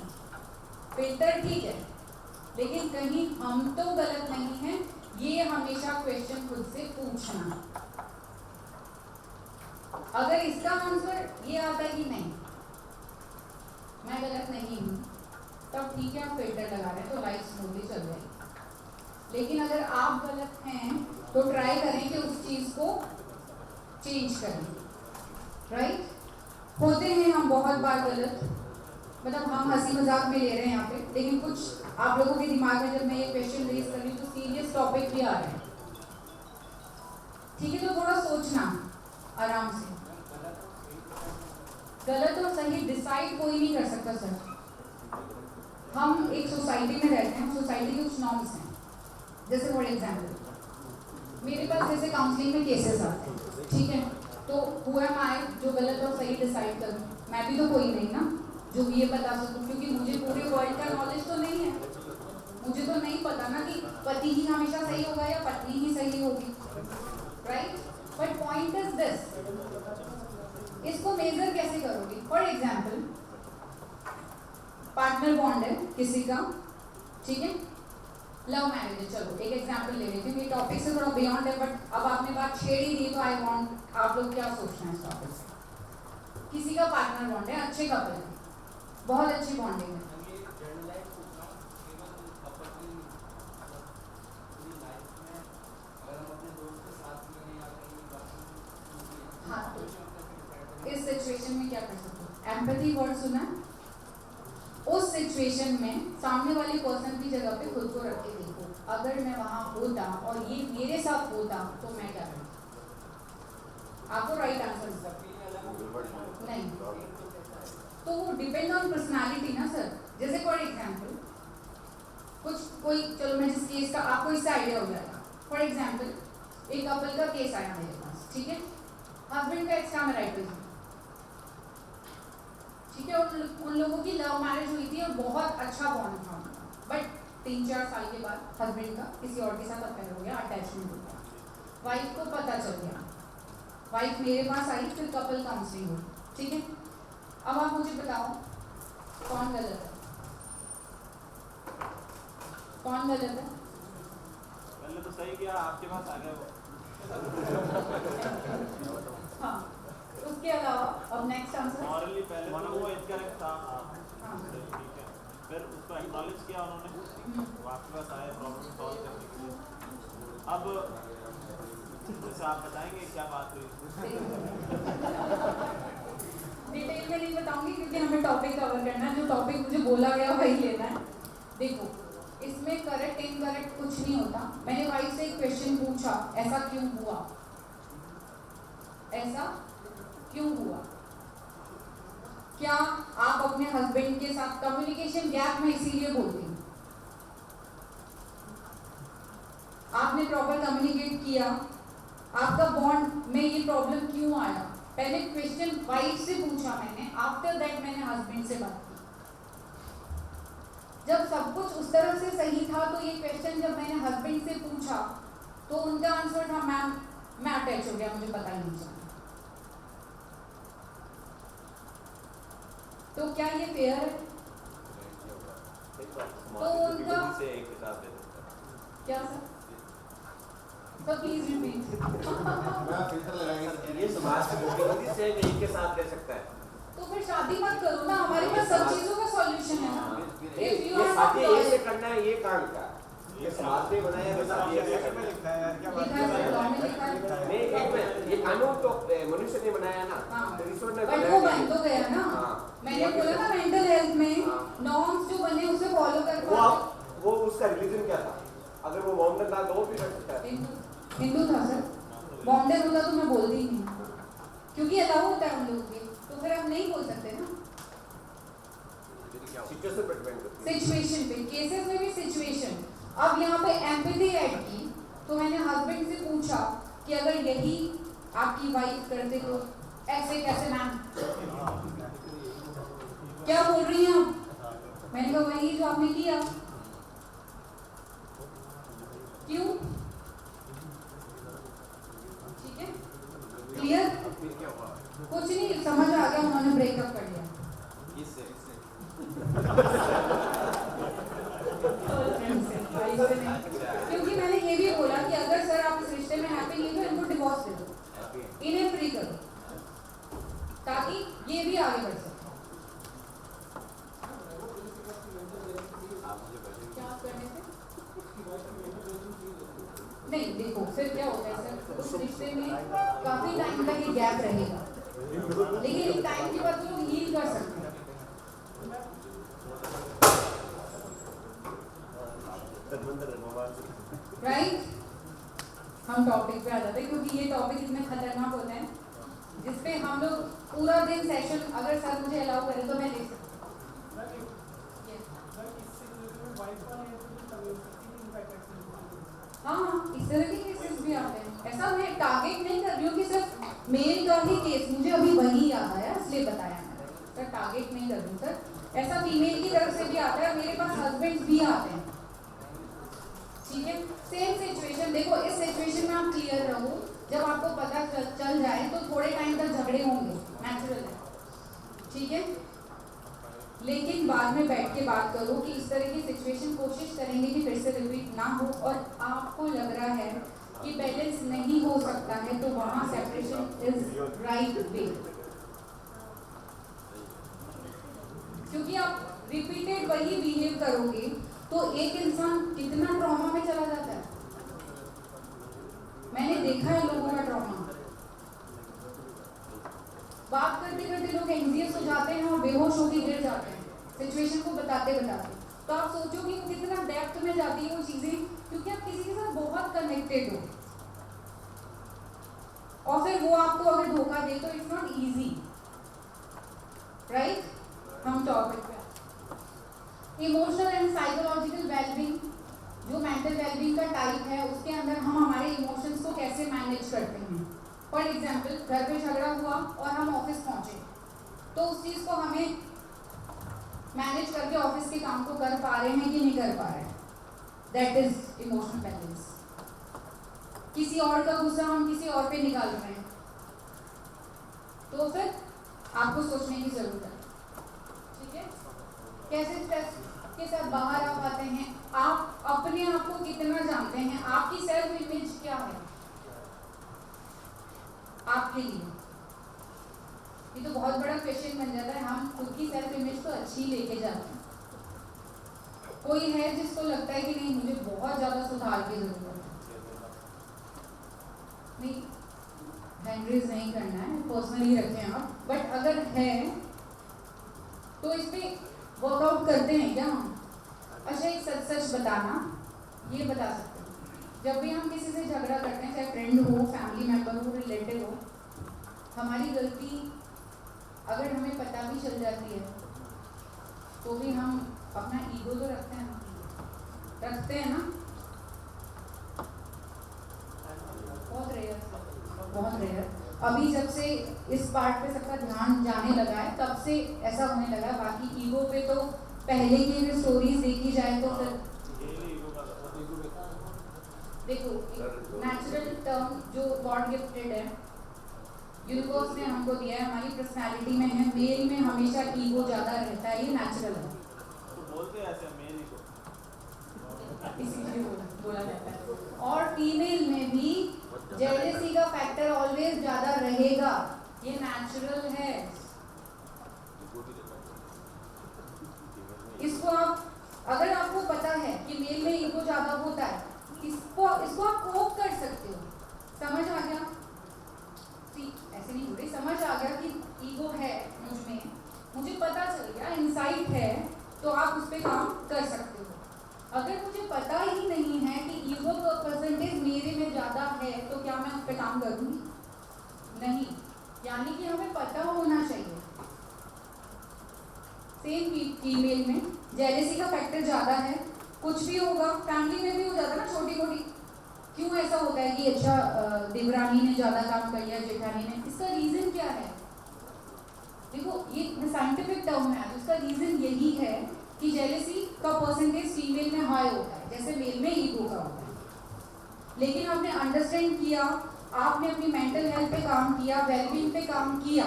फिल्टर ठीक है, लेकिन कहीं हम तो गलत नहीं हैं, ये हमेशा क्वेश्चन खुद से पूछना। अगर इसका आंसर ये आता है कि नहीं मैं गलत नहीं हूँ, तब ठीक है, आप फिल्टर लगा रहे हैं तो लाइफ स्मूथली चल जाएगी। लेकिन अगर आप गलत हैं तो ट्राई करें कि उस चीज़ को चेंज करें, राइट? होते हैं हम बहुत बार गलत, मतलब हम हंसी मजाक में ले रहे हैं यहाँ पे, लेकिन कुछ आप लोगों के दिमाग में जब मैं ये क्वेश्चन रेज कर रही हूँ तो सीरियस टॉपिक भी आ रहे हैं, ठीक है? तो थोड़ा सोचना आराम से। गलत और सही डिसाइड कोई नहीं कर सकता सर। हम एक सोसाइटी में रहते हैं, सोसाइटी के कुछ नॉर्म्स हैं। जैसे फॉर एग्जाम्पल मेरे पास जैसे काउंसलिंग में केसेस आते हैं, ठीक है? तो हुआ मैं जो गलत और सही डिसाइड करूँ, मैं भी तो कोई नहीं ना जो ये बता सकूँ, क्योंकि मुझे पूरे वर्ल्ड का नॉलेज तो नहीं है। मुझे तो नहीं पता ना कि पति ही हमेशा सही होगा या पत्नी ही सही होगी, right? But point is this, इसको मेजर कैसे करोगे? फॉर एग्जाम्पल पार्टनर बॉन्ड है किसी का, ठीक है? लव मैरिज है, चलो एक एग्जाम्पल ले लेते हैं, ये टॉपिक से थोड़ा बियॉन्ड है, बट अब आपने बात छेड़ ही दी तो आई वांट आप लोग क्या सोचना है इस टॉपिक से। किसी का पार्टनर बॉन्ड है, अच्छे कपल है, बहुत अच्छी बॉन्डिंग है, हाँ, तो इस सिचुएशन में क्या कर सकते हो? एम्पैथी वर्ड सुना है? उस सिचुएशन में सामने वाले पर्सन की जगह पे खुद को रख के देखो, अगर मैं वहां होता और ये मेरे साथ होता तो मैं क्या करता? आपको राइट आंसर नहीं, तो वो डिपेंड ऑन पर्सनालिटी ना सर। जैसे फॉर एग्जाम्पल कोई चलो मैं जिस केस का आपको इससे आइडिया हो जाएगा। फॉर एग्जाम्पल एक कपल का केस आया मेरे पास, ठीक है? हस्बैंड का एक्सट्रामैरिटल, ठीक है? उन लोगों की लव मैरिज हुई थी और बहुत अच्छा बॉन्ड था उनका, बट 3-4 साल के बाद हस्बैंड का किसी और के साथ अफेयर हो गया, अटैचमेंट हो गया, वाइफ को पता चल गया, वाइफ मेरे पास आई, फिर कपल काउंसलिंग हुई, ठीक है? अब आप मुझे बताओ कौन गलत है? कौन गलत है? पहले तो सही किया, आपके पास आ गया वो। हाँ, उसके अलावा अब नेक्स्ट आंसर। मॉरली पहले तो वो इनकरेक्ट था, हाँ, ठीक है, फिर उसको एक्नॉलेज किया उन्होंने, वो आपके पास आए प्रॉब्लम सॉल्व करने के लिए। अब जैसे आप बताएंगे क्या बात हुई? डिटेल में नहीं बताऊंगी क्योंकि हमें टॉपिक कवर करना है, जो टॉपिक मुझे बोला गया वही लेना है। देखो, इसमें करेक्ट इनकरेक्ट कुछ नहीं होता। मैंने वाइफ से एक क्वेश्चन पूछा, ऐसा क्यों हुआ? ऐसा क्यों हुआ? क्या आप अपने हस्बैंड के साथ कम्युनिकेशन गैप में इसीलिए बोलती हूँ, आपने प्रॉपर कम्युनिकेट किया, आपका बॉन्ड में ये प्रॉब्लम क्यों आया? पहले क्वेश्चन वाइफ से पूछा मैंने, आफ्टर दैट मैंने हस्बैंड से बात की। जब सब कुछ उस तरह से सही था तो ये क्वेश्चन जब मैंने हस्बैंड से पूछा तो उनका आंसर था मैम मैं अटैच हो गया, मुझे पता ही नहीं चला। तो क्या ये फेयर है? तो उनका क्या सर? Sir please repeat. मैं फिल्टर लगाएंगे। ये समाज की मोटिविटी से एक के साथ दे सकता है। तो फिर शादी मत करो ना, हमारे पास सब चीजों का सॉल्यूशन है ना। If you ये are शादी not ऐसे करना है, ये काम का ये समाज ने बनाया है, शादी ऐसे करना है। लिखा है यार, क्या लिखा है सर, लॉ में लिखा है। नहीं, एक मिनट, ये कानून तो मनुष्य ने बनाया ना, हाँ। तो ईश्वर ने बट बनाया वो कि- बन तो गया ना। हाँ। मैंने बोला ना मेंटल हेल्थ में हाँ। नॉर्म्स जो बने उसे फॉलो कर वो उसका रिलीजन क्या था? अगर वो मोहम्मद था तो वो भी कर सकता है। हिंदू था सर। बॉन्डेड होता तो मैं बोलती ही नहीं, क्योंकि अलाउ होता है हम लोग के, तो फिर हम नहीं बोल सकते ना। सिचुएशन पे डिपेंड करती है। सिचुएशन पे, केसेस में भी सिचुएशन। अब यहाँ पे एम्पैथी ऐड की, तो मैंने हस्बैंड से पूछा कि अगर यही आपकी वाइफ करते तो ऐसे कैसे मैम? क्या बोल रही हैं आप? मैंने कहा वही जो आपने किया। क्यों? ठीक है, क्लियर? कुछ नहीं समझ आ गया, उन्होंने ब्रेकअप कर लिया। क्योंकि मैंने ये भी बोला कि अगर सर आप इस रिश्ते में हैप्पी नहीं तो इनको डिवोर्स दे दो, इन्हें फ्री करो, ताकि ये भी आगे बढ़ सके। करने से? नहीं, देखो फिर क्या होता है सर, उस रिश्ते में काफी टाइम तक ये गैप रहेगा, लेकिन एक टाइम के बाद तो लोग हील कर सकते हैं। राइट, हम टॉपिक पे आ जाते हैं क्योंकि ये टॉपिक इतने खतरनाक होते हैं जिसपे हम लोग पूरा दिन सेशन, अगर सर मुझे अलाउ करे तो मैं ले सकती हूँ। हाँ, इस तरह के केसेस भी आते हैं। ऐसा मैं टारगेट नहीं कर रही हूँ कि सिर्फ मेल का ही केस, मुझे अभी वही याद आया इसलिए बताया मैंने, सर टारगेट नहीं कर रही हूँ सर। ऐसा फीमेल की तरफ से भी आता है, मेरे पास हस्बैंड्स भी आते हैं, ठीक है। सेम सिचुएशन, देखो इस सिचुएशन में आप क्लियर रहो, जब आपको पता चल जाए तो थोड़े टाइम तक झगड़े होंगे, नेचुरल है, ठीक है। लेकिन बाद में बैठ के बात करो कि इस तरह की सिचुएशन कोशिश करेंगे कि फिर से रिपीट ना हो, और आपको लग रहा है कि बैलेंस नहीं हो सकता है तो वहाँ सेपरेशन इज राइट वे, क्योंकि आप रिपीटेड वही बिहेव करोगे तो एक इंसान कितना ट्रॉमा में चला जाता है। मैंने देखा है लोगों का ट्रॉमा, बात करते करते लोग एंग्जियस हो जाते हैं और बेहोश होकर गिर जाते हैं सिचुएशन को बताते बताते। तो आप सोचो कि वो कितना डेप्थ में जाती है वो चीजें, क्योंकि आप किसी के साथ बहुत कनेक्टेड हो, और फिर वो आपको अगर धोखा दे तो इट्स नॉट इजी, राइट। हम टॉपिक पे इमोशनल एंड साइकोलॉजिकल वेलबींग, जो मेंटल वेलबींग का टाइप है उसके अंदर हम हमारे इमोशंस को कैसे मैनेज करते हैं। फॉर एग्जाम्पल, घर पे झगड़ा हुआ और हम ऑफिस पहुंचे, तो उस चीज को हमें मैनेज करके ऑफिस के काम को कर पा रहे हैं कि नहीं कर पा रहे हैं, दैट इज इमोशनल बैलेंस। किसी और का गुस्सा हम किसी और पे निकाल रहे हैं, तो फिर आपको सोचने की जरूरत है, ठीक है। कैसे स्ट्रेस के साथ बाहर आ पाते हैं, आप अपने आप को कितना जानते हैं, आपकी सेल्फ इमेज क्या है आपके लिए। ये तो बहुत बड़ा क्वेश्चन बन जाता है, हम खुद की सेल्फ इमेज तो अच्छी लेके जाते हैं। कोई है जिसको लगता है कि नहीं मुझे बहुत ज्यादा सुधार की जरूरत है, नहीं हैंड रेज नहीं करना है, पर्सनली रखें आप, बट अगर है तो इस पे वर्कआउट करते हैं क्या हम। अच्छा, एक सच सच बताना, ये बता सकते हैं, जब भी हम किसी से झगड़ा करते हैं, चाहे फ्रेंड हो, फैमिली मेंबर हो, रिलेटिव हो, हमारी गलती अगर हमें पता भी चल जाती है तो भी हम अपना ईगो तो रखते हैं ना, बहुत रेयर। अभी जब से इस पार्ट पे सबका ध्यान जाने लगा है तब से ऐसा होने लगा है, बाकी ईगो पे तो पहले की भी स्टोरीज देखी जाए तो फिर देखो, नेचुरल टर्म जो गॉड गिफ्टेड है, यूनिवर्स ने हमको दिया है, हमारी पर्सनालिटी में है, मेल में हमेशा ईगो ज्यादा रहता है, ये नेचुरल है, तो बोलते हैं ऐसे मेल ही को इसीलिए बोला जाता है। और फीमेल में भी जेलेसी का फैक्टर ऑलवेज ज्यादा रहेगा, ये नेचुरल है। इसको आप, अगर आपको पता है कि मेल में ईगो ज्यादा होता है, इसको आप कोप कर सकते हो, समझ आ गया, ऐसे नहीं बोल रही, समझ आ गया कि ईगो है मुझ में, मुझे पता चल गया, इंसाइट है, तो आप उस पर काम कर सकते हो। अगर मुझे पता ही नहीं है कि ईगो का परसेंटेज मेरे में ज्यादा है तो क्या मैं उस पर काम करूंगी? नहीं, यानी कि हमें पता होना चाहिए। सेम फीमेल में जेलेसी का फैक्टर ज्यादा है, कुछ भी होगा, फैमिली में भी हो जाता है ना छोटी मोटी, क्यों ऐसा होता है कि अच्छा देवरानी ने ज्यादा काम कर लिया जेठानी ने, इसका रीजन क्या है? देखो ये साइंटिफिक टर्म है, उसका रीजन यही है कि जेलेसी का परसेंटेज फीमेल में हाई होता है जैसे मेल में ईगो का होता है। लेकिन आपने अंडरस्टैंड किया, आपने अपनी मेंटल हेल्थ पे काम किया, वेलबींग पे काम किया,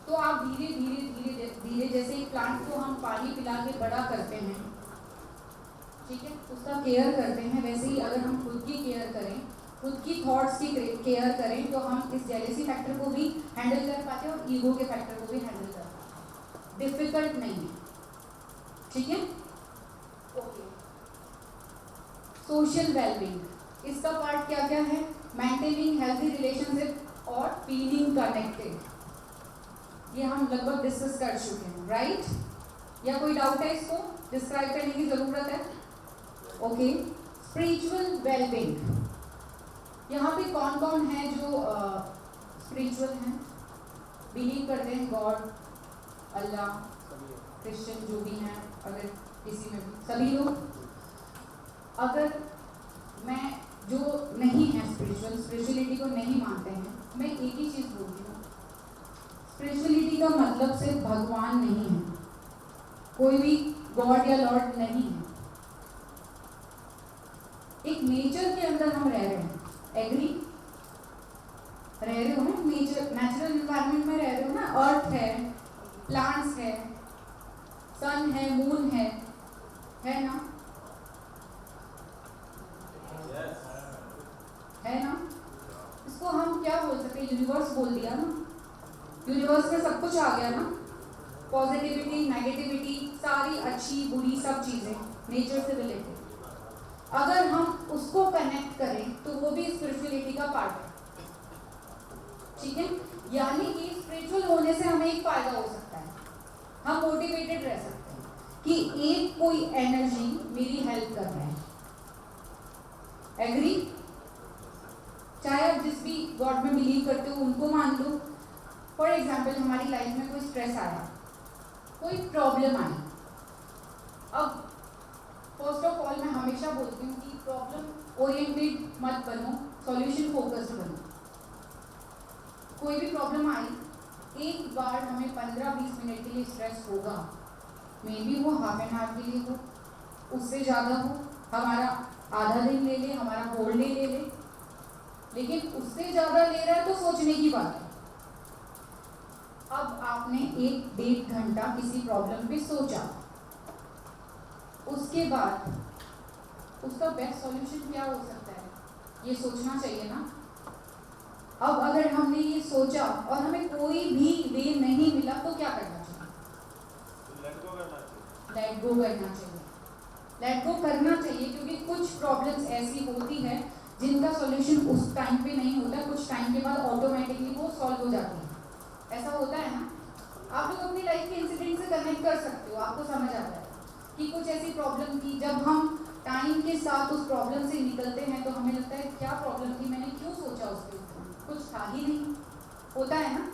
तो आप धीरे धीरे धीरे धीरे जैसे एक प्लांट को हम पानी पिला के बड़ा करते हैं, ठीक है, उसका केयर करते हैं, वैसे ही अगर हम खुद की केयर करें, खुद की थॉट्स की केयर करें, तो हम इस जेलेसी फैक्टर को भी हैंडल कर पाते हैं और ईगो के फैक्टर को भी हैंडल कर पाते हैं। डिफिकल्ट नहीं है, ठीक है, ओके। सोशल वेलबींग, इसका पार्ट क्या क्या है? मेंटेनिंग हेल्थी रिलेशनशिप और फीलिंग कनेक्टेड, ये हम लगभग डिस्कस कर चुके हैं, राइट? या कोई डाउट है इसको डिस्क्राइब करने की जरूरत है? ओके, स्पिरिचुअल वेलबींग, यहाँ पे कौन कौन है जो स्पिरिचुअल हैं, बिलीव करते हैं गॉड, अल्लाह, क्रिश्चियन जो भी हैं, अगर किसी में भी, सभी लोग? अगर मैं जो नहीं है स्पिरिचुअलिटी को नहीं मानते हैं, मैं एक ही चीज़ बोलती हूँ, स्पिरिचुअलिटी का मतलब सिर्फ भगवान नहीं है, कोई भी गॉड या लॉर्ड नहीं है, एक नेचर के अंदर हम रह रहे हैं, एग्री? रह रहे हो ना, नेचर, नेचुरल एनवायरनमेंट में रह रहे हो ना, अर्थ है, प्लांट्स है, सन है, मून है ना? है ना? इसको हम क्या बोल सकते हैं? यूनिवर्स बोल दिया ना, यूनिवर्स में सब कुछ आ गया ना, पॉजिटिविटी, नेगेटिविटी, सारी अच्छी बुरी सब चीज़ें नेचर से रिलेटेड, अगर हम उसको कनेक्ट करें तो वो भी स्पिरिचुअलिटी का पार्ट है, ठीक है? यानी कि स्पिरिचुअल होने से हमें एक फायदा हो सकता है, हम मोटिवेटेड रह सकते हैं कि एक कोई एनर्जी मेरी हेल्प कर रहा है, एग्री? चाहे आप जिस भी गॉड में बिलीव करते हो उनको मान लो। फॉर एग्जाम्पल, हमारी लाइफ में कोई स्ट्रेस आया, कोई प्रॉब्लम आई, अब फर्स्ट ऑफ ऑल मैं हमेशा बोलती हूँ कि प्रॉब्लम ओरिएंटेड मत बनो, सॉल्यूशन फोकस्ड बनो। कोई भी प्रॉब्लम आई, एक बार हमें 15-20 मिनट के लिए स्ट्रेस होगा, मे बी वो हाफ एन आवर के लिए हो, उससे ज़्यादा हो, हमारा आधा दिन ले ले, हमारा होल डे ले ले, लेकिन उससे ज़्यादा ले रहा है तो सोचने की बात है। अब आपने 1-1.5 घंटा किसी प्रॉब्लम पे सोचा, उसके बाद उसका बेस्ट सॉल्यूशन क्या हो सकता है, ये सोचना चाहिए ना। अब अगर हमने ये सोचा और हमें कोई भी वे नहीं मिला तो क्या करना चाहिए? लेट गो करना चाहिए। लेट गो करना चाहिए, लेट गो करना चाहिए, क्योंकि कुछ प्रॉब्लम्स ऐसी होती है जिनका सॉल्यूशन उस टाइम पे नहीं होता, कुछ टाइम के बाद ऑटोमेटिकली वो सॉल्व हो जाती है। ऐसा होता है ना, आप लोग अपनी लाइफ के इंसिडेंट से कनेक्ट कर सकते हो, आपको समझ आता है कि कुछ ऐसी प्रॉब्लम थी, जब हम टाइम के साथ उस प्रॉब्लम से निकलते हैं तो हमें लगता है क्या प्रॉब्लम थी, मैंने क्यों सोचा उसके ऊपर, कुछ था ही नहीं, होता है ना।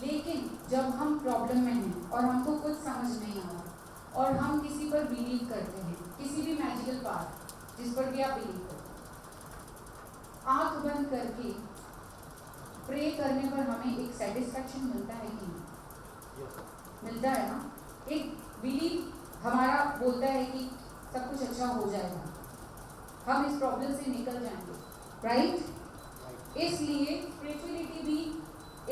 लेकिन जब हम प्रॉब्लम में हैं और हमको कुछ समझ नहीं आ रहा और हम किसी पर बिलीव करते हैं, किसी भी मैजिकल पार्ट जिस पर भी आप बिलीव करते हैं, आंख बंद करके प्रे करने पर हमें एक सेटिस्फैक्शन मिलता है कि मिलता है ना, एक बिलीव हमारा बोलता है कि सब कुछ अच्छा हो जाएगा, हम इस प्रॉब्लम से निकल जाएंगे, राइट? इसलिए स्पिरिचुअलिटी भी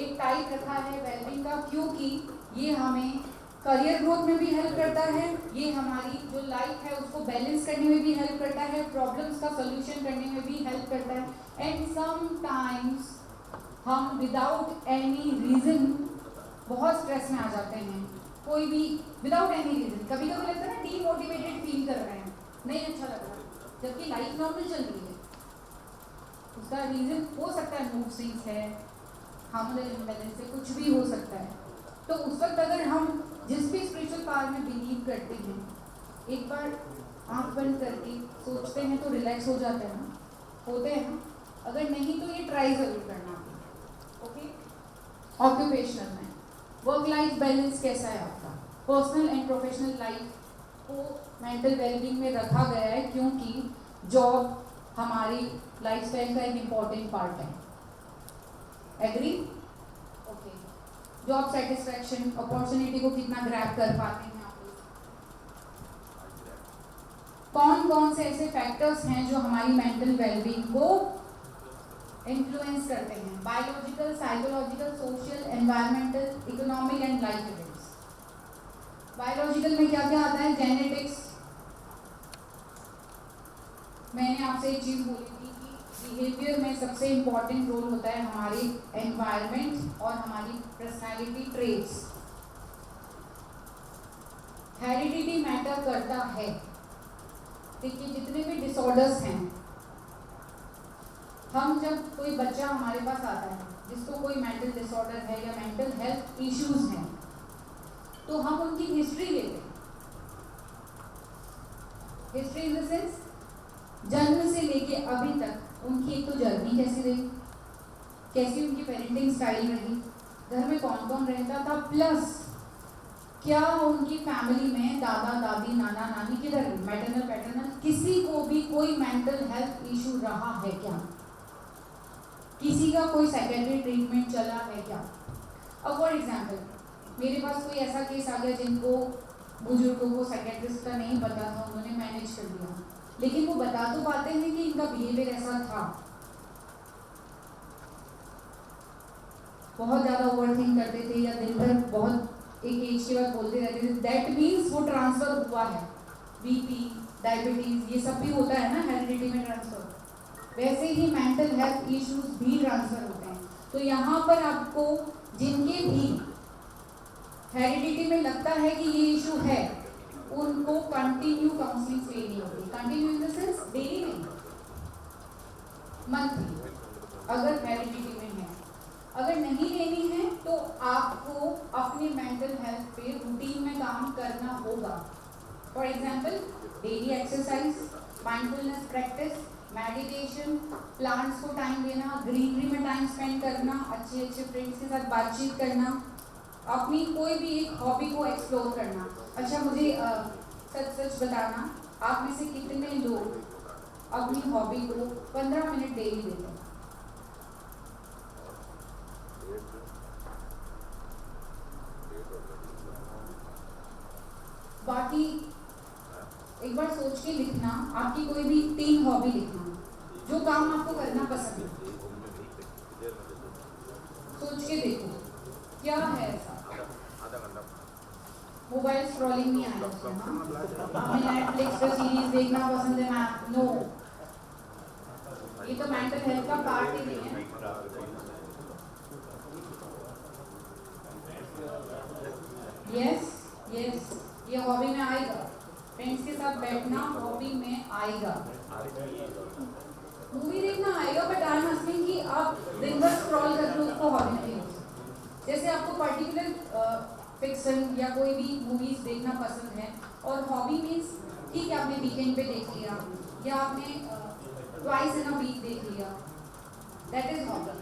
एक टाइप रखा है वेलबींग का, क्योंकि ये हमें करियर ग्रोथ में भी हेल्प करता है, ये हमारी जो लाइफ है उसको बैलेंस करने में भी हेल्प करता है, प्रॉब्लम्स का सोल्यूशन करने में भी हेल्प करता है। एंड समटाइम्स हम विदाउट एनी रीज़न बहुत स्ट्रेस में आ जाते हैं, कोई भी विदाउट एनी रीज़न, कभी कभी लगता है ना डीमोटिवेटेड फील कर रहे हैं, नहीं अच्छा लग रहा, जबकि लाइफ नॉर्मल चल रही है। उसका रीज़न हो सकता है मूड स्विंग्स है, हार्मोनल इम्बैलेंस से, कुछ भी हो सकता है। तो उस वक्त अगर हम जिस भी स्पिरिचुअल पावर में बिलीव करते हैं, एक बार आंख बंद करके सोचते हैं तो रिलैक्स हो जाते हैं ना, होते हैं ना। अगर नहीं तो ये ट्राई ज़रूर करना है, ओके? ऑक्यूपेशनल में वर्क लाइफ बैलेंस कैसा है आपका? पर्सनल एंड प्रोफेशनल लाइफ को मेंटल वेलबींग में रखा गया है, क्योंकि जॉब हमारी लाइफस्टाइल का एक इम्पॉर्टेंट पार्ट है, agree? Okay, job satisfaction, opportunity को कितना ग्रैब कर पाते हैं आप लोग? कौन कौन से ऐसे फैक्टर्स हैं जो हमारी मेंटल वेलबींग को इन्फ्लुएंस करते हैं? Biological, psychological, social, environmental, economic and life events. Biological में क्या क्या आता है? जेनेटिक्स, मैंने आपसे एक चीज़ बोली थी कि बिहेवियर में सबसे इम्पॉर्टेंट रोल होता है हमारी एनवायरनमेंट और हमारी पर्सनालिटी ट्रेट्स। हेरिडिटी मैटर करता है, देखिए जितने भी डिसऑर्डर्स हैं, हम जब कोई बच्चा हमारे पास आता है जिसको कोई मेंटल डिसऑर्डर है या मेंटल हेल्थ इश्यूज हैं, तो हम उनकी हिस्ट्री लेते हैं। हिस्ट्री इन द सेंस जन्म से लेके अभी तक उनकी एक तो जर्नी कैसी रही, कैसी उनकी पेरेंटिंग स्टाइल रही, घर में कौन कौन रहता था, प्लस क्या उनकी फैमिली में दादा दादी नाना नानी किधर है, मैटरनल पैटर्नल, किसी को भी कोई मेंटल हेल्थ इशू रहा है क्या, किसी का कोई साइकेट्रिक ट्रीटमेंट चला है क्या। अब फॉर एग्जांपल मेरे पास कोई ऐसा केस आ गया जिनको बुजुर्गों को साइकेट्रिस्ट का नहीं पता था, उन्होंने मैनेज कर दिया, लेकिन वो बता तो पाते हैं कि इनका बिहेवियर ऐसा था, बहुत ज़्यादा ओवरथिंक करते थे या दिन भर बहुत एक एज के बाद बोलते रहते थे, दैट मीन्स वो ट्रांसफर हुआ है। बीपी, डायबिटीज, ये सब भी होता है ना हेरिडिटी में ट्रांसफर, वैसे ही मेंटल हेल्थ इश्यूज भी ट्रांसफर होते हैं। तो यहाँ पर आपको जिनके भी हेरिडिटी में लगता है कि ये इशू है, उनको कंटिन्यू काउंसलिंग लेनी होगी। Continue in the sense daily नहीं, मंथली, अगर हेरिडिटी में है। अगर नहीं लेनी है तो आपको अपने मेंटल हेल्थ पे रूटीन में काम करना होगा। For example daily exercise, mindfulness practice, meditation, plants को टाइम देना, ग्रीनरी में टाइम स्पेंड करना, अच्छे अच्छे फ्रेंड्स के साथ बातचीत करना, अपनी कोई भी एक हॉबी को एक्सप्लोर करना। अच्छा मुझे सच सच बताना, आप में से कितने लोग अपनी हॉबी को 15 मिनट डेली देते हैं? बाकी एक बार सोच के लिखना, आपकी कोई भी 3 हॉबी लिखना जो काम आपको करना पसंद है। सोच के देखो क्या है ऐसा। मोबाइल स्क्रॉलिंग नहीं आया उसमें, हमें नेटफ्लिक्स पर सीरीज देखना पसंद है, मैम नो, ये तो मेंटल हेल्थ का पार्ट ही नहीं है। यस यस, ये हॉबी में आएगा, फ्रेंड्स के साथ बैठना हॉबी में आएगा, मूवी देखना आएगा, बट आई एम आस्किंग कि आप दिन भर स्क्रॉल कर लो उसको हॉबी में नहीं। जैसे आपको पर्टिकुलर फिक्शन या कोई भी मूवीज देखना पसंद है, और हॉबी मीन्स ठीक है आपने वीकेंड पे देख लिया या आपने ट्वाइस इन अ वीक देख लिया, दैट इज हॉबी,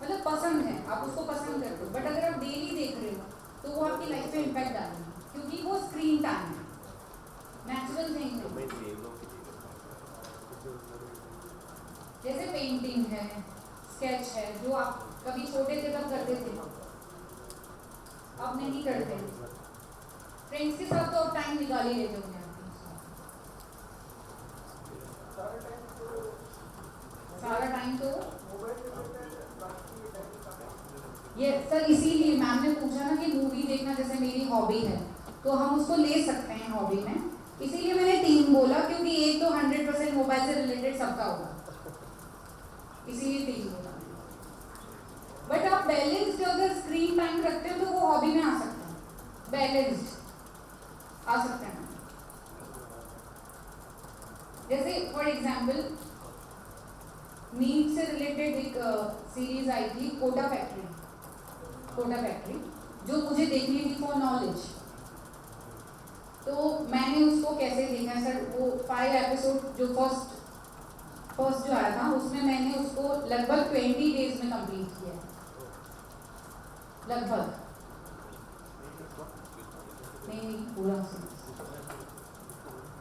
मतलब पसंद है, आप उसको पसंद करते हो। बट अगर आप डेली देख रहे हो तो वो आपकी लाइफ पे इम्पैक्ट डालेगा, क्योंकि वो स्क्रीन टाइम है, नेचुरल थिंग है। जैसे पेंटिंग है, स्केच है, जो आप कभी छोटे थे तब करते थे, अब नहीं करते। फ्रेंड्स के साथ तो अब टाइम निकाल ही लेते होंगे आप, सारा टाइम तो ये सर, इसीलिए मैम ने पूछा ना कि मूवी देखना जैसे मेरी हॉबी है तो हम उसको ले सकते हैं हॉबी में, इसीलिए मैंने 3 बोला, क्योंकि एक तो 100% मोबाइल से रिलेटेड सबका होगा, इसीलिए 3 बोला। बट आप बैलेंस्ड अगर स्क्रीन टाइम रखते हो तो वो हॉबी में आ सकता है, बैलेंस्ड आ सकता है। जैसे फॉर एग्जाम्पल नीट से रिलेटेड एक सीरीज आई थी कोटा फैक्ट्री, जो मुझे देखनी थी फॉर नॉलेज। तो मैंने उसको कैसे देखा सर, वो 5 एपिसोड जो फर्स्ट जो आया था उसमें मैंने उसको लगभग 20 डेज में कंप्लीट किया, लगभग नहीं पूरा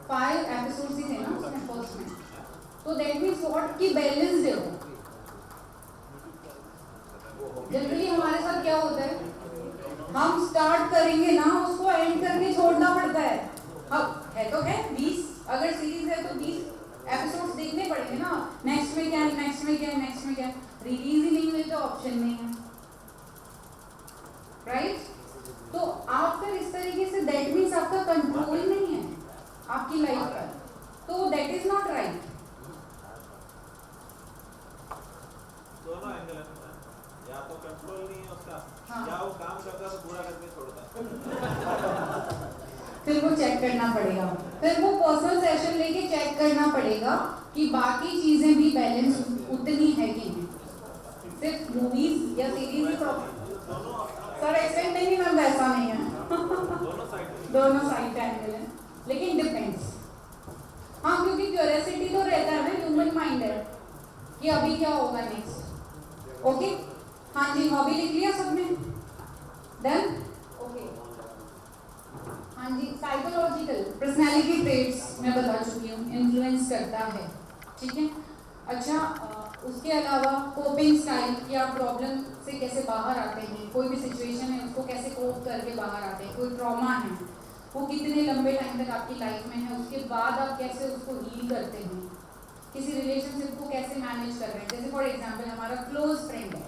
5 एपिसोड्स ही थे ना उसमें फर्स्ट में। तो दैट मीन्स व्हाट की बैलेंस है वो। जनरली हमारे साथ क्या होता है, हम स्टार्ट करेंगे ना उसको एंड करके छोड़ना पड़ता है। अब है तो है 20, अगर सीरीज है तो 20 एपिसोड्स देखने पड़ेंगे ना, नेक्स्ट में क्या, नेक्स्ट में क्या, नेक्स्ट में क्या, रिलीज ही नहीं हुई तो ऑप्शन नहीं है, राइट। तो आप फिर इस तरीके से दैट मीन्स आपका कंट्रोल नहीं है आपकी लाइफ पर, तो दैट इज नॉट राइट। दोनों एंगल है, या तो कंट्रोल नहीं है उसका, हाँ। या वो काम करता है तो पूरा करके छोड़ता है। फिर वो चेक करना पड़ेगा। फिर वो पर्सनल सेशन लेके चेक करना पड़ेगा कि बाकी चीजें भी बैलेंस उतनी है कि नहीं। सिर्फ मूवीज या सीरीज ही प्रॉब्लम सर एक्सटेंड नहीं मैम, वैसा नहीं है दोनों साइड का एंगल है, लेकिन डिपेंड्स। हाँ, क्योंकि क्यूरियोसिटी तो रहता है ना, ह्यूमन माइंड है कि अभी क्या होगा नेक्स्ट। ओके, हाँ जी, हॉबी लिख लिया सबने? डन? ओके, हाँ जी। साइकोलॉजिकल पर्सनैलिटी ट्रेट्स मैं बता चुकी हूँ, इन्फ्लुएंस करता है, ठीक है। अच्छा, उसके अलावा कोपिंग स्टाइल कि आप प्रॉब्लम से कैसे बाहर आते हैं, कोई भी सिचुएशन है उसको कैसे कोप करके बाहर आते हैं, कोई ट्रॉमा है वो कितने लंबे टाइम तक आपकी लाइफ में है, उसके बाद आप कैसे उसको हील करते हैं, किसी रिलेशनशिप को कैसे मैनेज कर रहे हैं। जैसे फॉर एग्जांपल हमारा क्लोज फ्रेंड है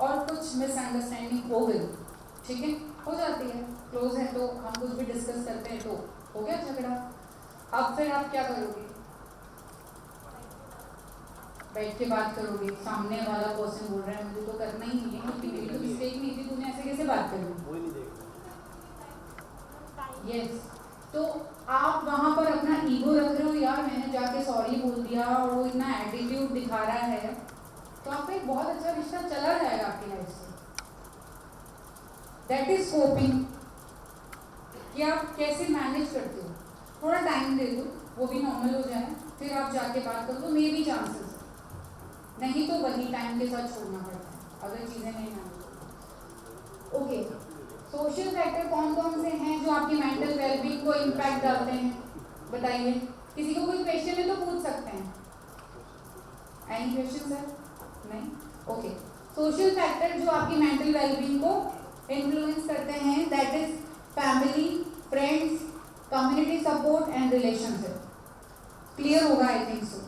और कुछ मिसअंडरस्टैंडिंग हो गई, ठीक है, हो जाती है, क्लोज है तो हम कुछ भी डिस्कस करते हैं तो हो गया झगड़ा। अब फिर आप क्या करोगे? बैठ के बात करोगे, सामने वाला पर्सन बोल रहा है मुझे तो करना ही नहीं है क्योंकि मेरी तो मिस्टेक नहीं थी, तूने ऐसे कैसे बात करी? यस, तो आप वहां पर अपना ईगो रख रहे हो, यार मैंने जाके सॉरी बोल दिया और वो इतना एटीट्यूड दिखा रहा है, तो आपका एक बहुत अच्छा रिश्ता चला जाएगा आपकी लाइफ से। दैट इज कोपिंग, कि आप कैसे मैनेज करते हो। थोड़ा टाइम दे दो, वो भी नॉर्मल हो जाए, फिर आप जाके बात कर दो, मे बी चांसेस, नहीं तो वही टाइम के साथ छोड़ना पड़ता है अगर चीजें नहीं मैनेज। ओके, सोशल फैक्टर कौन कौन से हैं जो आपकी मेंटल वेलबींग को इम्पैक्ट डालते हैं, बताइए। किसी को कोई क्वेश्चन है तो पूछ सकते हैं। Any question sir? नहीं? ओके, सोशल फैक्टर जो आपकी मेंटल वेलबींग को इन्फ्लुएंस करते हैं, that is family, friends, community support and relationship. Clear होगा आई थिंक सो।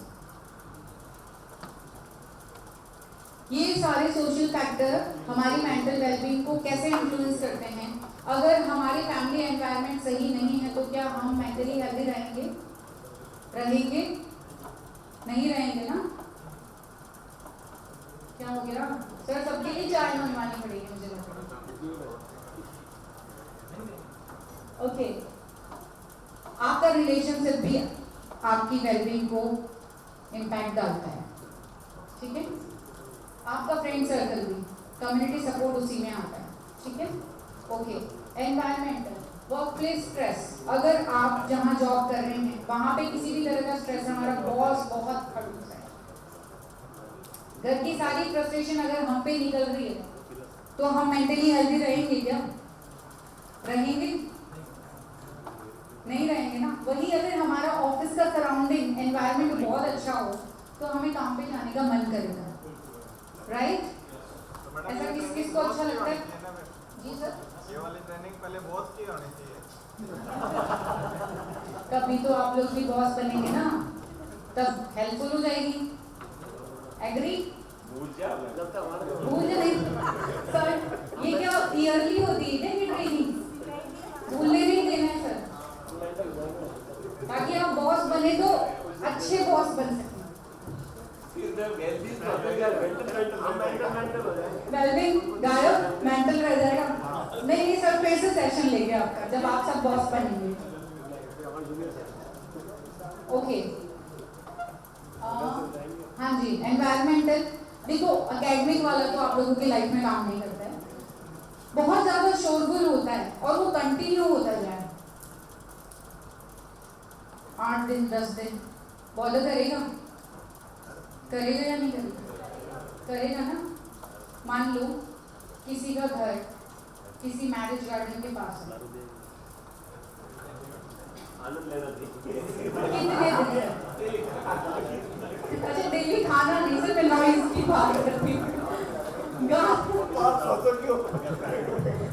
ये सारे सोशल फैक्टर हमारी मेंटल वेलबींग को कैसे इन्फ्लुएंस करते हैं। अगर हमारी फैमिली एनवायरनमेंट सही नहीं है तो क्या हम मेंटली हेल्दी रहेंगे? रहेंगे? नहीं रहेंगे ना? क्या हो गया सर? सबके लिए चाय मनवानी पड़ेगी मुझे लगता है। ओके, आपका रिलेशनशिप भी आपकी वेलबींग को इम्पैक्ट डालता है, ठीक है। आपका फ्रेंड सर्कल भी, कम्युनिटी सपोर्ट उसी में आता है, ठीक है। Okay, environmental, work place stress, अगर आप जहाँ जॉब कर रहे हैं वहाँ पे किसी भी तरह का स्ट्रेस, हमारा बॉस बहुत खड़ूस है, घर की सारी फ्रस्ट्रेशन अगर हम पे निकल रही है तो हम मेंटली हेल्दी रहेंगे क्या? रहेंगे? नहीं रहेंगे ना। वही अगर हमारा ऑफिस का सराउंडिंग एनवायरनमेंट बहुत अच्छा हो तो हमें काम पे जाने का मन करेगा, राइट? ऐसा किस किस को अच्छा लगता है? जी सर, ये वाली ट्रेनिंग पहले बॉस की होनी चाहिए। कभी तो आप लोग भी बॉस बनेंगे ना, तब हेल्पफुल हो जाएगी। एग्री? भूल नहीं सर, ये क्या ईयरली होती है ये ट्रेनिंग? भूलने नहीं देना है सर, ताकि आप बॉस बने तो अच्छे बॉस बन सकें। वेलबींग गायब, मेंटल रह जाएगा। नहीं सर, फिर से सेशन लेंगे आपका जब आप सब बॉस बनेंगे। ओके, हाँ जी, एनवायरमेंटल, देखो एकेडमिक वाला तो आप लोगों की लाइफ में काम नहीं करता है, बहुत ज्यादा शोरगुल होता है और वो कंटिन्यू होता जाए 8 दिन 10 दिन, बॉदर करेगा? करेगा या नहीं करेगा? करेगा ना। मान लो किसी का घर किसी मैरिज गार्डन के पास है, कितने दिन? अच्छा, डेली खाना नहीं सर, मैं नॉइज की बात करती हूँ।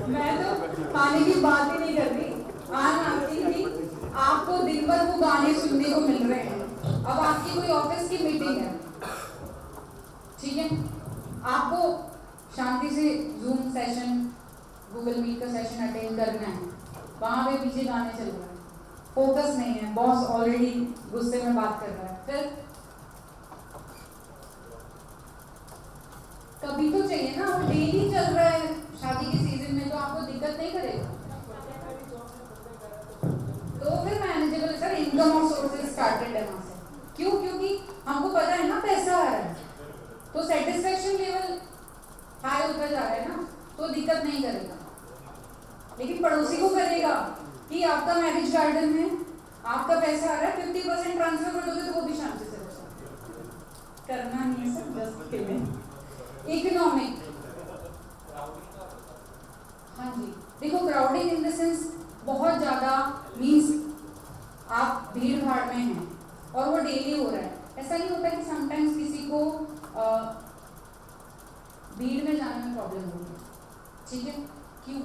मैं तो खाने की बात ही नहीं कर रही, आपको दिन भर वो गाने सुनने को मिल रहे हैं। अब आपकी कोई ऑफिस की मीटिंग है, ठीक है, आपको शांति से जूम सेशन, गूगल मीट का सेशन अटेंड करना है, वहां पे पीछे गाने चल रहे हैं, फोकस नहीं है, बॉस ऑलरेडी गुस्से में बात कर रहा है, फिर कभी तो चाहिए ना, वो डेली चल रहा है शादी के सीजन में, तो आपको दिक्कत नहीं करेगा, तो फिर मैनेज आपका पैसा आ रहा है 50% ट्रांसफर कर दोगे तो वो भी शांति से बचा करना नहीं है सर जस्ट किडिंग। इकोनॉमिक, हाँ जी देखो क्राउडिंग इन द सेंस बहुत ज़्यादा मीन्स आप भीड़ भाड़ में हैं और वो डेली हो रहा है। ऐसा नहीं होता कि समटाइम्स किसी को भीड़ में जाने में प्रॉब्लम होगी, ठीक है, क्यों?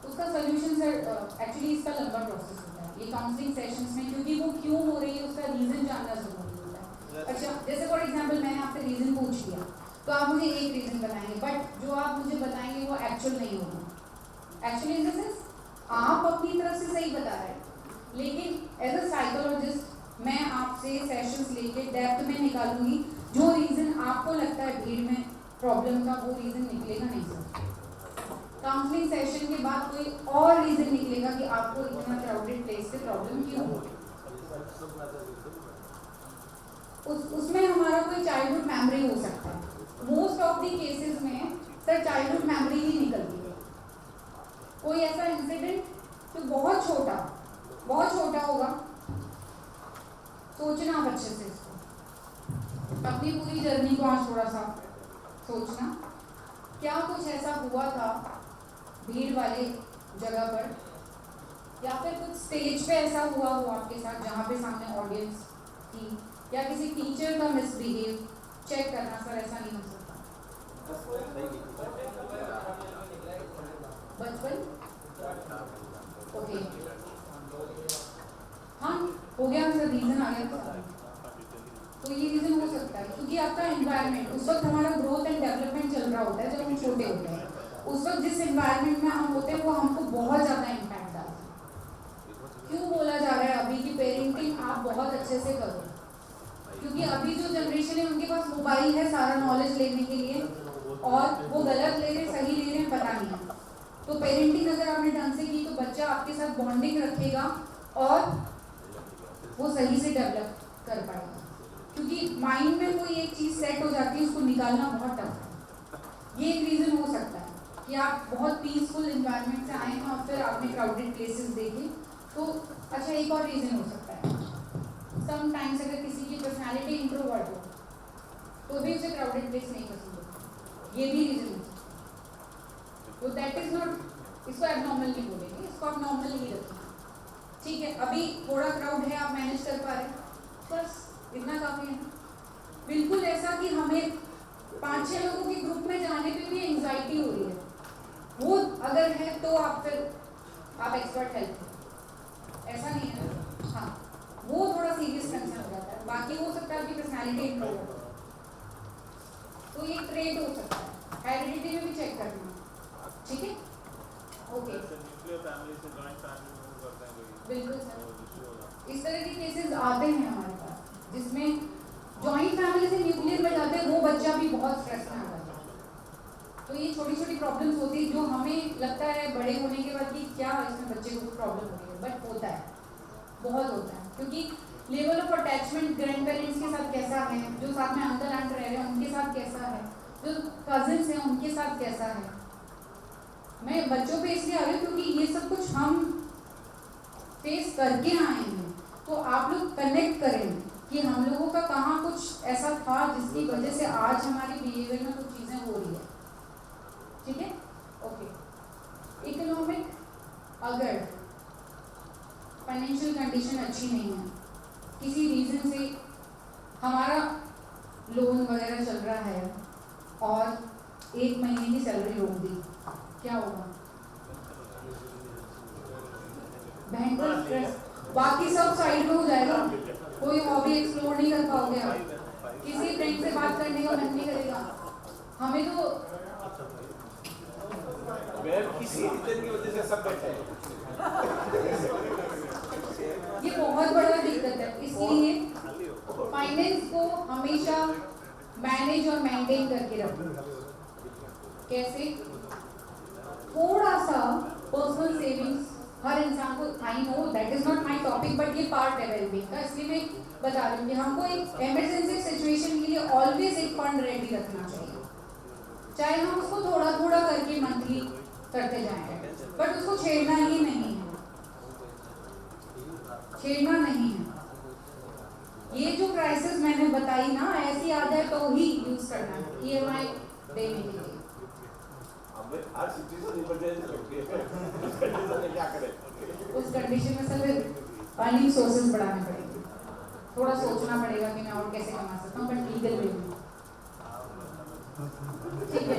उसका सोल्यूशन सर एक्चुअली इसका लंबा प्रोसेस होता है ये काउंसलिंग सेशंस में, क्योंकि वो क्यों हो रही है उसका रीज़न जानना जरूरी होता है। अच्छा जैसे फॉर एग्जांपल मैंने आपसे रीज़न पूछ लिया तो आप मुझे एक रीज़न बताएंगे, बट जो आप मुझे बताएंगे वो एक्चुअल नहीं होगा। एक्चुअली इन द सेंस आप अपनी तरफ से सही बता रहे हैं, लेकिन एज अ साइकोलॉजिस्ट मैं आपसे सेशंस लेके डेप्थ में निकालूंगी जो रीज़न आपको लगता है भीड़ में प्रॉब्लम का वो रीज़न निकलेगा नहीं सर। काउंसलिंग सेशन के बाद कोई और रीज़न निकलेगा कि आपको इतना क्राउडेड प्लेस से प्रॉब्लम क्यों हो रही है। उसमें हमारा कोई चाइल्डहुड मेमोरी हो सकता है। मोस्ट ऑफ द केसेस में सर चाइल्डहुड मेमोरी ही निकलती है। कोई ऐसा इंसिडेंट जो बहुत छोटा होगा, सोचना आप अच्छे से इसको, अपनी पूरी जर्नी को आज थोड़ा सा सोचना, क्या कुछ ऐसा हुआ था भीड़ वाले जगह पर, या फिर कुछ स्टेज पे ऐसा हुआ हो आपके साथ जहाँ पे सामने ऑडियंस थी, या किसी टीचर का मिसबिहेव। चेक करना सर, ऐसा नहीं हो सकता। बचपन ओके, हाँ हो गया सर, रीज़न आ गया। तो ये रीज़न हो सकता है क्योंकि आपका एनवायरनमेंट उस वक्त हमारा ग्रोथ एंड डेवलपमेंट चल रहा होता है जब हम छोटे होते हैं। उस वक्त जिस एनवायरनमेंट में हम होते हैं वो हमको बहुत ज़्यादा इम्पैक्ट डालता है। क्यों बोला जा रहा है अभी कि पेरेंटिंग आप बहुत अच्छे से करो, क्योंकि अभी जो जनरेशन है उनके पास मोबाइल है सारा नॉलेज लेने के लिए, और वो गलत ले रहे सही ले रहे पता नहीं है। तो पेरेंटिंग अगर आपने ढंग से की तो बच्चा आपके साथ बॉन्डिंग रखेगा और वो सही से डेवलप कर पाएगा, क्योंकि माइंड में कोई एक चीज़ सेट हो जाती है उसको निकालना बहुत टफ है। ये एक रीज़न हो सकता है कि आप बहुत पीसफुल इन्वायरमेंट से आए हैं और फिर आपने क्राउडेड प्लेसेस देखे। तो अच्छा एक और रीज़न हो सकता है, समटाइम्स अगर किसी की पर्सनैलिटी इंट्रोवर्ट हो तो भी उसे क्राउडेड प्लेस नहीं पसंद होता, ये भी रीज़न हो सकता है। तो दैट इज़ नॉट, इसको एबनॉर्मल नहीं बोलेंगे, इसको आप नॉर्मल ही रखिए, ठीक है। अभी थोड़ा क्राउड है, आप मैनेज कर पा रहे हैं, बस इतना काफ़ी है। बिल्कुल ऐसा कि हमें 5-6 लोगों के ग्रुप में जाने पे भी एंजाइटी हो रही है, वो अगर है तो आप फिर आप एक्सपर्ट हेल्प, ऐसा नहीं है। हाँ वो थोड़ा सीरियस कंसर्न हो जाता है, बाकी हो सकता है आपकी पर्सनैलिटी इंट्रोवर्ट हो, तो ये ट्रेट हो सकता है। हेरिडिटी में भी चेक करना, ठीक है, ओके। बिल्कुल सर, इस तरह के केसेस आते हैं हमारे पास जिसमें जॉइंट फैमिली से न्यूक्लियर में जाते हैं, वो बच्चा भी बहुत स्ट्रेस में आ जाता है। तो ये छोटी छोटी प्रॉब्लम्स होती है जो हमें लगता है बड़े होने के बाद कि क्या इसमें बच्चे को प्रॉब्लम हो रही है, बट होता है, बहुत होता है, क्योंकि level of attachment grand parents के साथ कैसा है, जो साथ में अंकल आंट रह रहे हैं उनके साथ कैसा है, जो कजिन्स हैं उनके साथ कैसा है। मैं बच्चों पे इसलिए आ रही हूँ क्योंकि ये सब कुछ हम फेस करके आए हैं, तो आप लोग कनेक्ट करें कि हम लोगों का कहाँ कुछ ऐसा था जिसकी वजह से आज हमारे बिहेवियर में कुछ चीज़ें हो रही है, ठीक है, ओके। इकोनॉमिक, अगर फाइनेंशियल कंडीशन अच्छी नहीं है, किसी रीज़न से हमारा लोन वगैरह चल रहा है और 1 महीने की सैलरी रोक दी, क्या होगा? भयंकर स्ट्रेस, बाकी सब साइड में हो जाएगा, कोई हॉबी एक्सप्लोर नहीं कर पाओगे आप, किसी फ्रेंड से बात करने का मन नहीं करेगा। हमें तो किसी रीजन की वजह से सब बैठे हैं। ये बहुत बड़ा दिक्कत है, इसलिए फाइनेंस को हमेशा मैनेज और मेंटेन करके रखो। कैसे? थोड़ा सा पर्सनल सेविंग्स हर इंसान को, I know that is not my topic but ये पार्ट है वेलबींग का, इसलिए मैं बता रही हूँ कि हमको एक इमरजेंसी सिचुएशन के लिए ऑलवेज एक फंड रेडी रखना चाहिए, चाहे हम उसको थोड़ा थोड़ा करके मंथली करते जाएं। छेड़ना ही नहीं है, छेड़ना नहीं है। ये जो क्राइसिस मैंने बताई ना, ऐसी आ जाए तो ही यूज करना है EMI देने के लिए। अब हर सिचुएशन इमरजेंसी लगती है, उस कंडीशन में क्या करें? उस कंडीशन में सर अर्निंग सोर्सेज बढ़ाने पड़ेंगे, थोड़ा सोचना पड़ेगा कि मैं और कैसे कमा सकता हूँ, बट लीगल वे में। ठीक है,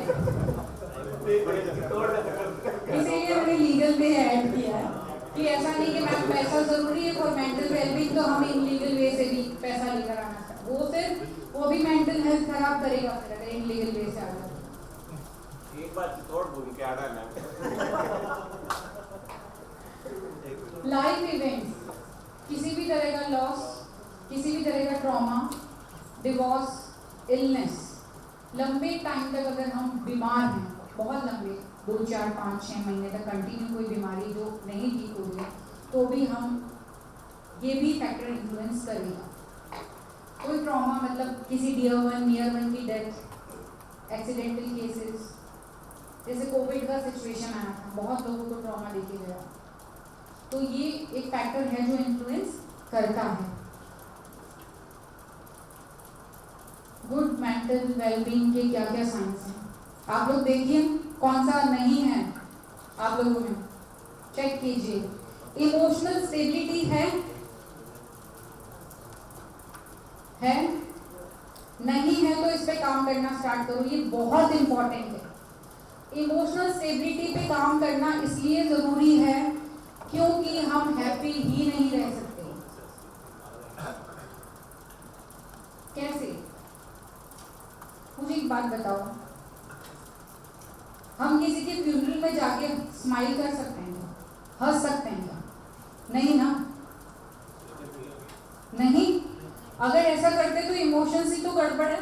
इसीलिए मैंने लीगल वे ऐड किया है कि ऐसा नहीं कि मैम पैसा जरूरी है फॉर मेंटल वेलबींग तो हम इनलीगल वे से भी पैसा लेकर आना चाहिए, वो फिर वो भी मेंटल हेल्थ खराब करेगा फिर अगर इनलीगल वे से आ जाए। एक बार चितौड़ भूल के आ रहा है मैम। लाइफ इवेंट्स, किसी भी तरह का लॉस, किसी भी तरह का ट्रॉमा, डिवोर्स, इलनेस, लंबे टाइम तक अगर हम बीमार हैं, बहुत लंबे 2, 4, 5, 6 महीने तक कंटिन्यू कोई बीमारी जो नहीं ठीक हो रही है, तो भी हम ये भी फैक्टर इन्फ्लुएंस करेगा। कोई ट्रॉमा मतलब किसी नियर वन की डेथ, एक्सीडेंटल केसेस, जैसे कोविड का सिचुएशन आया था, बहुत लोगों को ट्रॉमा देके गया, तो ये एक फैक्टर है जो इन्फ्लुएंस करता है। गुड मेंटल वेलबींग के क्या क्या साइंस हैं, आप लोग देखिए कौन सा नहीं है आप लोगों में, चेक कीजिए। इमोशनल स्टेबिलिटी है नहीं है तो इस पे काम करना स्टार्ट करो, ये बहुत इंपॉर्टेंट है। इमोशनल स्टेबिलिटी पे काम करना इसलिए जरूरी है क्योंकि हम हैप्पी ही नहीं रह सकते। कैसे? मुझे एक बात बताओ, हम किसी के फ्यूनरल में जाके स्माइल कर सकते हैं क्या? हंस सकते हैं क्या? नहीं ना, नहीं। अगर ऐसा करते तो इमोशंस ही तो गड़बड़ है।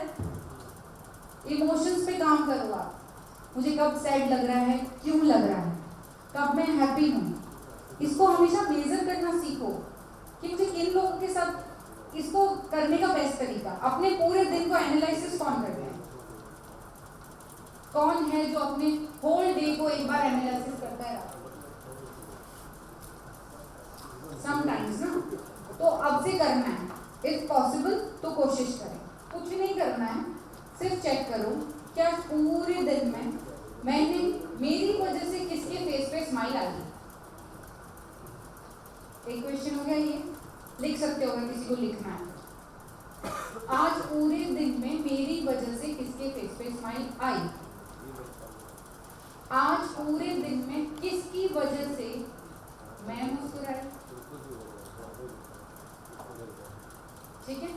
इमोशंस पे काम करो आप, मुझे कब सैड लग रहा है, क्यों लग रहा है, कब मैं हैप्पी हूँ, इसको हमेशा मेजर करना सीखो कि मुझे किन लोगों के साथ इसको करने का बेस्ट तरीका। अपने पूरे दिन को एनालिसिस कौन करते हैं? कौन है जो अपने होल डे को एक बार एनालिसिस करता है? समटाइम्स ना, तो अब से करना है, इफ पॉसिबल तो कोशिश करें। कुछ नहीं करना है, सिर्फ चेक करो क्या पूरे दिन में मैंने मेरी वजह से किसके फेस पे स्माइल आई। एक क्वेश्चन हो गया, ये लिख सकते हो अगर किसी को लिखना है। आज पूरे दिन में मेरी वजह से किसके फेस पे स्माइल आई, आज पूरे दिन में किसकी वजह से मैं मुस्कुराई, ठीक है,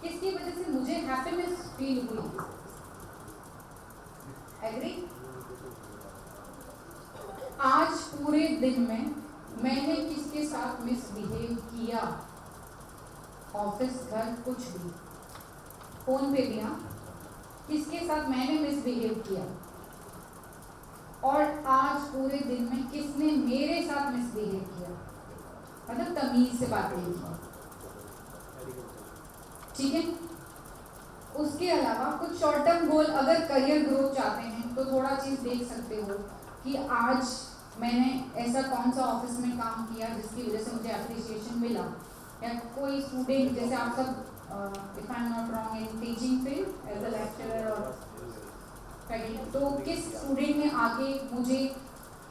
किसकी वजह से मुझे हैप्पीनेस फील हुई। एग्री? आज पूरे दिन में मैंने किसके साथ मिसबिहेव किया, ऑफिस, घर, कुछ भी, फोन पे भी, हाँ, किसके साथ मैंने मिसबिहेव किया, और आज पूरे दिन में किसने मेरे साथ मिसबिहेव किया, मतलब तमीज से बात नहीं की, ठीक है। उसके अलावा कुछ शॉर्ट टर्म गोल, अगर करियर ग्रोथ चाहते हैं तो थोड़ा चीज देख सकते हो कि आज मैंने ऐसा कौन सा ऑफिस में काम किया जिसकी वजह से मुझे अप्रिसिएशन मिला, या कोई स्टूडेंट, जैसे आप सब if I am not wrong in teaching field as a lecturer और फैकल्टी, तो किस स्टूडेंट ने आके मुझे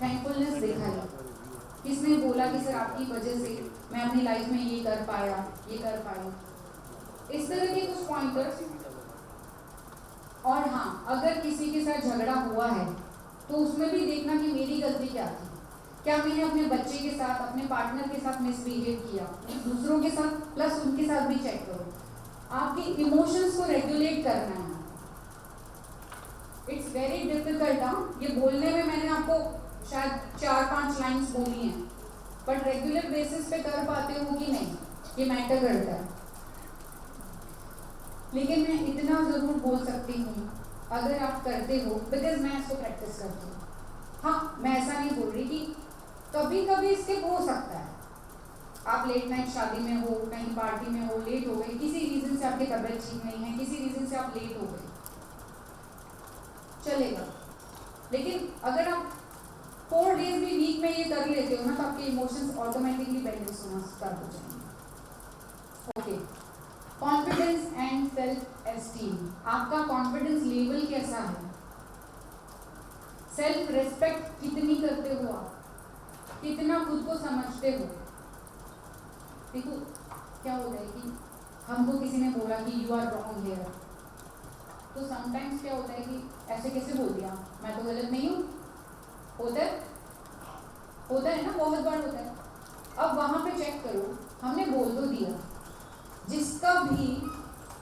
थैंकफुलनेस दिखाई, किसने बोला कि सर आपकी वजह से मैं अपनी लाइफ में ये कर पाया, ये कर पाई, इस तरह के कुछ पॉइंटर्स। और हाँ, अगर किसी के साथ झगड़ा हुआ है तो उसमें भी देखना कि मेरी गलती क्या थी, क्या मैंने अपने बच्चे के साथ, अपने पार्टनर के साथ मिसबिहेव किया, दूसरों के साथ, प्लस उनके साथ भी चेक करो। आपके इमोशंस को रेगुलेट करना है। इट्स वेरी डिफिकल्ट, ये बोलने में मैंने आपको शायद 4-5 लाइन्स बोली हैं, बट रेगुलर बेसिस पे कर पाते हो कि नहीं, ये मैटर करता है। लेकिन मैं इतना जरूर बोल सकती हूँ, अगर आप करते हो, बिकॉज मैं इसको प्रैक्टिस करती हूँ। हाँ, मैं ऐसा नहीं बोल रही कि कभी कभी स्किप हो सकता है, आप लेट नाइट शादी में हो, कहीं पार्टी में हो, लेट हो गए, किसी रीजन से आपकी तबीयत ठीक नहीं है, किसी रीजन से आप लेट हो गए, चलेगा। लेकिन अगर आप 4 डेज भी वीक वीक में ये कर लेते हो ना तो आपके इमोशंस ऑटोमेटिकली बैलेंस होना स्टार्ट हो जाएंगे। Okay, confidence and self esteem. आपका कॉन्फिडेंस लेवल कैसा है? सेल्फ रिस्पेक्ट कितनी करते हो आप? कितना खुद को समझते हो? देखो क्या होता है कि हमको किसी ने बोला कि यू आर रॉन्ग हियर, तो समटाइम्स क्या होता है कि ऐसे कैसे बोल दिया, मैं तो गलत नहीं हूँ। होता है ना, बहुत बार होता है। अब वहाँ पे चेक करो, हमने बोल तो दिया। जिसका भी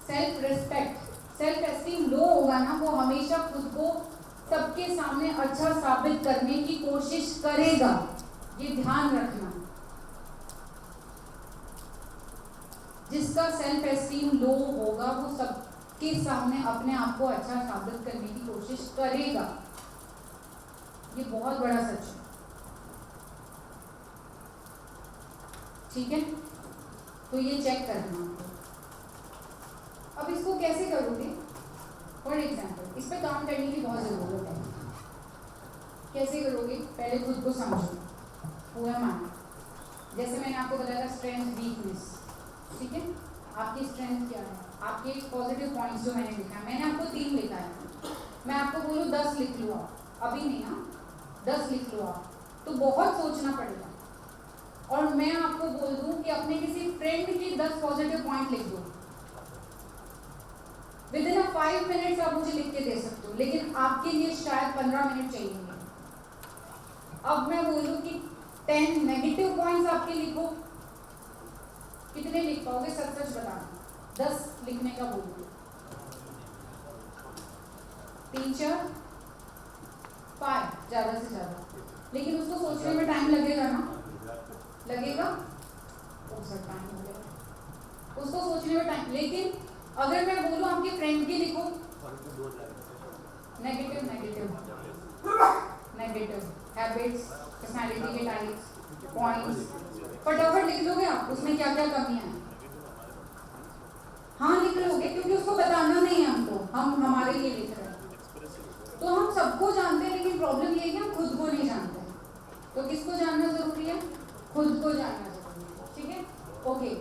सेल्फ रिस्पेक्ट, सेल्फ एस्टीम लो होगा ना, वो हमेशा खुद को सबके सामने अच्छा साबित करने की कोशिश करेगा, ये ध्यान रखना। जिसका सेल्फ एस्टीम लो होगा वो सबके सामने अपने आप को अच्छा साबित करने की कोशिश करेगा, ये बहुत बड़ा सच है। ठीक है, तो ये चेक करना। अब इसको कैसे करोगे? फॉर एग्जाम्पल, इस पे काम करने की बहुत ज़रूरत है। कैसे करोगे? पहले खुद को समझो, हुआ मानो। जैसे मैंने आपको बताया था स्ट्रेंथ वीकनेस, ठीक है, आपकी स्ट्रेंथ क्या है, आपके पॉजिटिव पॉइंट्स जो मैंने लिखा है, मैंने आपको 3 लिखा है। मैं आपको बोलूँ 10 लिख लो आप, अभी नहीं, हाँ 10 लिख लो आप, तो बहुत सोचना पड़ेगा। और मैं आपको बोल दूँ कि अपने किसी फ्रेंड के 10 पॉजिटिव पॉइंट लिख दो, विदिन 5 मिनट्स आप मुझे लिख के दे सकते हो, लेकिन आपके लिए शायद 15 मिनट चाहिए। अब मैं बोलूँ कि 10 नेगेटिव पॉइंट्स आपके लिखो, कितने लिख पाओगे? सच सच बताना। 10 लिखने का बोल दो, 3 4 5 ज़्यादा से ज़्यादा, लेकिन उसको सोचने में टाइम लगेगा ना, लगेगा टाइम लगेगा उसको सोचने में टाइम। लेकिन अगर मैं बोलूँ आपके फ्रेंड के लिखो, negative negative negative habits, personality के टाइप्स, पॉइंट्स, फटाफट लिख लोगे आप, उसमें क्या क्या कमियां हैं? हाँ लिख लोगे, क्योंकि उसको बताना नहीं है हमको, हम हमारे लिए लिख रहे हैं। तो हम सबको जानते हैं, लेकिन प्रॉब्लम ये है कि हम खुद को नहीं जानते। तो किसको जानना जरूरी है? खुद को जानना जरूरी है। ठीक है, ओके।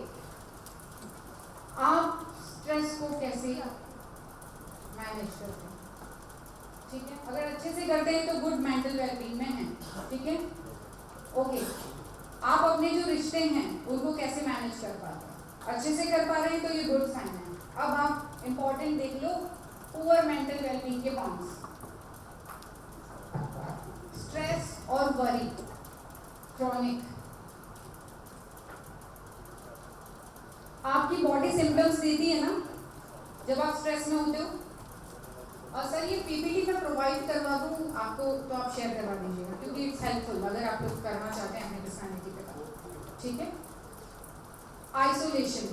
आप स्ट्रेस को कैसे मैनेज करते हैं? ठीक है, अगर अच्छे से करते हैं तो गुड मेंटल वेलबींग में है। ठीक है, ओके। आप अपने जो रिश्ते हैं उनको कैसे मैनेज कर पाते हैं? अच्छे से कर पा रहे हैं तो ये गुड साइन है। अब आप इंपॉर्टेंट देख लो, पुअर मेंटल वेलबींग के पॉइंट्स। स्ट्रेस और वरी क्रॉनिक, आपकी बॉडी सिम्टम्स देती है ना जब आप स्ट्रेस में होते हो। और सर ये पीपीटी में प्रोवाइड करवा दूँ आपको तो आप शेयर करवा दीजिएगा, क्योंकि इट्स हेल्पफुल अगर आप लोग करना चाहते हैं अपने पर्सनैलिटी पे काम। ठीक है, आइसोलेशन,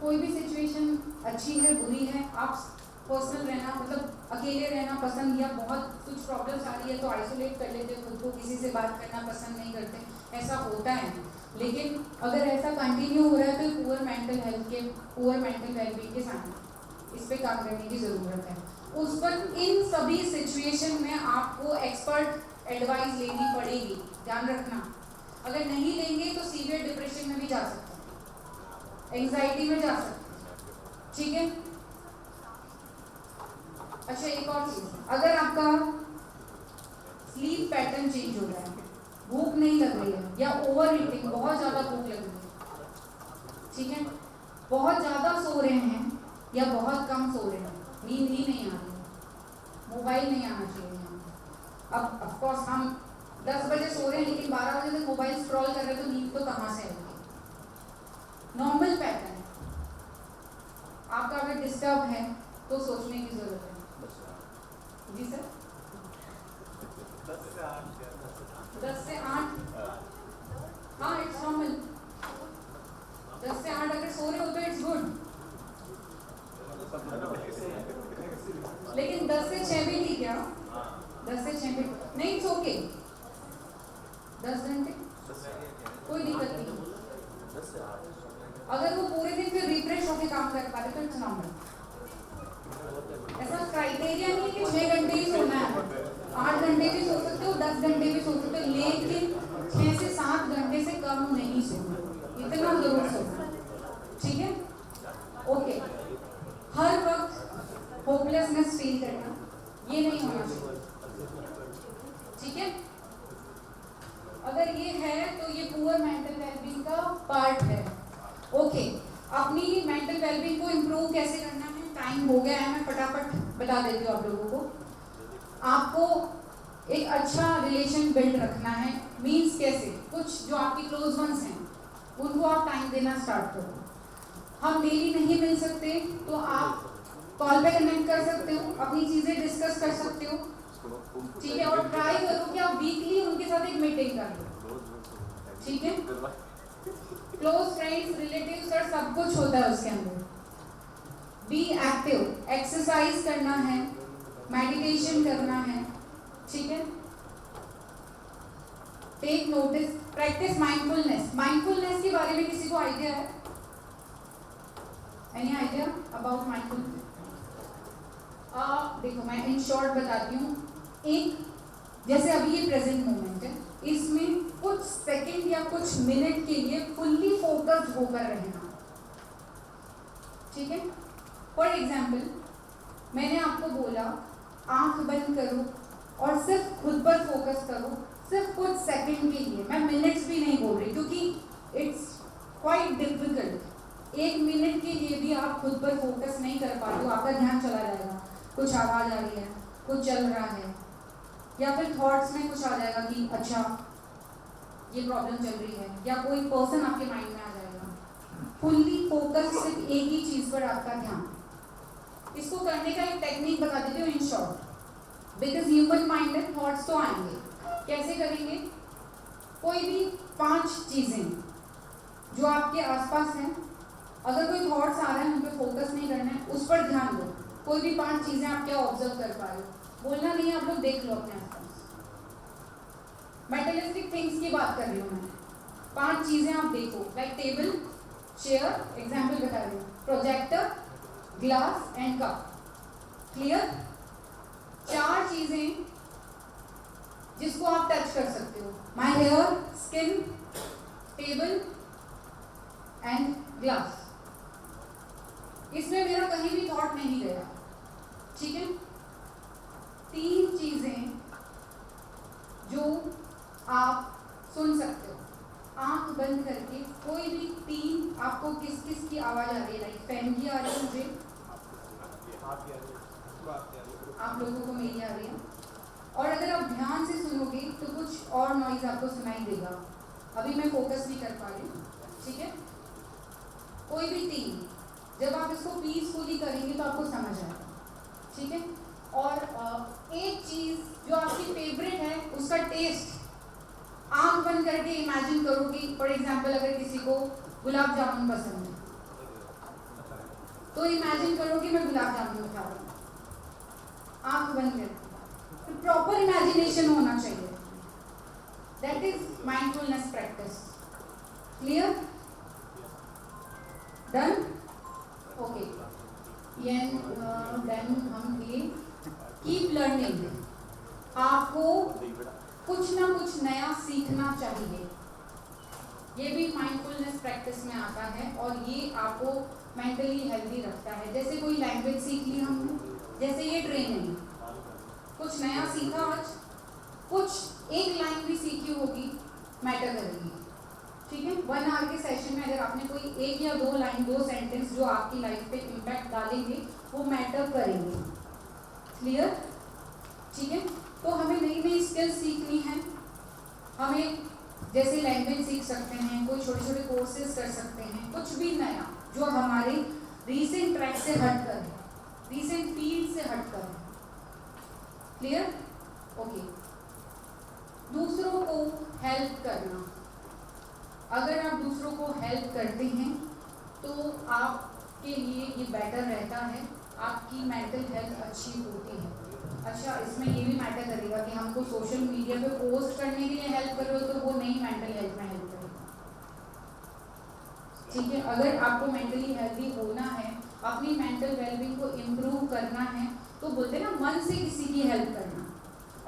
कोई भी सिचुएशन अच्छी है बुरी है, आप पर्सनल रहना मतलब अकेले रहना पसंद, या बहुत कुछ प्रॉब्लम्स आ रही है तो आइसोलेट कर लेते, खुद को किसी से बात करना पसंद नहीं करते, ऐसा होता है। लेकिन अगर ऐसा कंटिन्यू हो रहा है तो पुअर मेंटल हेल्थ के, पुअर मेंटल वेलबींग के साथ इस पे काम करने की ज़रूरत है। उस पर इन सभी सिचुएशन में आपको एक्सपर्ट एडवाइस लेनी पड़ेगी, ध्यान रखना। अगर नहीं लेंगे तो सीवियर डिप्रेशन में भी जा सकते हैं, एंजाइटी में जा सकते हैं। ठीक है, अच्छा एक और चीज़, अगर आपका स्लीप पैटर्न चेंज हो रहा है, भूख नहीं लग रही है या ओवर ईटिंग, बहुत ज़्यादा भूख लग रही है, ठीक है, बहुत ज़्यादा सो रहे हैं या बहुत कम सो रहे हैं, नींद ही नहीं आ रही है, मोबाइल नहीं आना चाहिए यहाँ। अब ऑफकोर्स हम 10 बजे सो रहे हैं लेकिन 12 बजे तक मोबाइल स्क्रॉल कर रहे हैं तो नींद तो कहाँ से आएगी? Normal pattern. आपका अगर डिस्टर्ब है तो सोचने की जरूरत है। जी सर, 10 से 8 हाँ इट्स नॉर्मल। 10 से 8 अगर सो रहे हो तो इट्स गुड, लेकिन 10 से 6 भी ठीक है। 10 से 6 भी नहीं, इट्स ओके। 10 घंटे कोई दिक्कत नहीं। अगर वो पूरे दिन फिर रिफ्रेश होकर काम कर पाते तो इट्स नॉर्मल। ऐसा क्राइटेरिया नहीं कि 6 घंटे ही सोना है, 8 घंटे भी सो सकते हो, 10 अगर ये है तो ये पुअर मेंटल वेलबींग का पार्ट है। ओके, अपनी मेंटल वेलबींग को इम्प्रूव कैसे करना है, टाइम हो गया है, मैं फटाफट बता देती हूँ आप लोगों को। आपको एक अच्छा रिलेशन बिल्ड रखना है। मीन्स कैसे, कुछ जो आपके क्लोज वंस हैं उनको आप टाइम देना स्टार्ट करो। हम डेली नहीं मिल सकते तो आप कॉल पे कनेक्ट कर सकते हो, अपनी चीजें डिस्कस कर सकते हो, ठीक है। और ट्राई करो कि आप वीकली उनके साथ एक मीटिंग कर लो, ठीक है। क्लोज फ्रेंड्स, रिलेटिव्स और सब कुछ होता है उसके अंदर। बी एक्टिव, एक्सरसाइज करना है, मेडिटेशन करना है, ठीक है। Take notice, practice mindfulness. Mindfulness के बारे में किसी को आइडिया है? Any idea about mindfulness? देखो मैं इन शॉर्ट बताती हूँ। एक, जैसे अभी ये प्रेजेंट मोमेंट है, इसमें कुछ सेकंड या कुछ मिनट के लिए फुल्ली फोकस्ड होकर रहना, ठीक है। फॉर एग्जाम्पल, मैंने आपको बोला आंख बंद करो और सिर्फ खुद पर फोकस करो, सिर्फ कुछ सेकंड के लिए। मैं मिनट्स भी नहीं बोल रही क्योंकि इट्स क्वाइट डिफिकल्ट। 1 मिनट के लिए भी आप खुद पर फोकस नहीं कर पाते हो, आपका ध्यान चला जाएगा, कुछ आवाज आ रही है, कुछ चल रहा है, या फिर थॉट्स में कुछ आ जाएगा कि अच्छा ये प्रॉब्लम चल रही है, या कोई पर्सन आपके माइंड में आ जाएगा। फुल्ली फोकस सिर्फ एक ही चीज पर आपका ध्यान। इसको करने का एक टेक्निक बता देती हूँ in short, because human mind में थॉट्स तो आएंगे। कैसे करेंगे? कोई भी 5 चीजें जो आपके आसपास हैं, अगर कोई थॉट्स आ रहे हैं उन पर फोकस नहीं करना है, उस पर ध्यान दो। कोई भी 5 चीजें आप क्या ऑब्जर्व कर पा रहे हो, बोलना नहीं है, आप लोग देख लो अपने आसपास। मेटेरियलिस्टिक थिंग्स की बात कर रही हूँ मैं। 5 चीजें आप देखो, लाइक टेबल, चेयर, एग्जाम्पल बता रही हूँ, projector, glass and cup. Clear? 4 चीजें जिसको आप टच कर सकते हो, my hair, skin, table and glass. इसमें मेरा कहीं भी थॉट नहीं गया, ठीक है। 3 चीजें जो आप सुन सकते हो, आंख बंद करके कोई भी 3, आपको किस किस की आवाज आ रही है? लाइक फैन की आ रही है मुझे, आप लोगों को मेरी आ रही है, और अगर आप ध्यान से सुनोगे तो कुछ और नॉइज आपको सुनाई देगा। अभी मैं फोकस नहीं कर पा रही हूँ, ठीक है। कोई भी 3, जब आप इसको पीसफुली करेंगे तो आपको समझ आएगा, ठीक है। और एक चीज जो आपकी फेवरेट है उसका टेस्ट आंख बंद करके इमेजिन करो कि फॉर एग्जांपल अगर किसी को गुलाब जामुन पसंद है तो इमेजिन करो कि मैं गुलाब जामुन खा रही हूँ, आंख बंद करके। प्रॉपर इमेजिनेशन होना चाहिए। That is mindfulness practice. Clear? Done? Okay, then हम ये कीप लर्निंग। आपको कुछ ना कुछ नया सीखना चाहिए, ये भी माइंडफुलनेस प्रैक्टिस में आता है और ये आपको मेंटली हेल्दी रखता है। जैसे कोई लैंग्वेज सीख ली हमने, जैसे ये ट्रेनिंग, कुछ नया सीखा आज, कुछ एक लाइन भी सीखी होगी, मैटर करेगी, ठीक है। 1 आवर के सेशन में अगर आपने कोई 1 या 2 लाइन, 2 सेंटेंस जो आपकी लाइफ पे इम्पैक्ट डालेंगे वो मैटर करेंगे। क्लियर? ठीक है। तो हमें नई नई स्किल्स सीखनी है। हमें जैसे लैंग्वेज सीख सकते हैं, कोई छोटे छोटे कोर्सेज कर सकते हैं, कुछ भी नया जो हमारे रीसेंट ट्रैक से हट कर है, रीसेंट फील्ड से हट कर है। क्लियर? ओके। दूसरों को हेल्प करना, अगर आप दूसरों को हेल्प करते हैं तो आपके लिए ये बेटर रहता है, आपकी मेंटल हेल्थ अच्छी होती है। अच्छा, इसमें ये भी मैटर करेगा कि हमको सोशल मीडिया पे पोस्ट करने के लिए हेल्प कर रहे हो तो वो नहीं मेंटल हेल्थ में हेल्प करेगा, ठीक है। अगर आपको मेंटली हेल्दी होना है, अपनी मेंटल वेलबींग को इम्प्रूव करना है, तो बोलते हैं ना मन से किसी की हेल्प करना।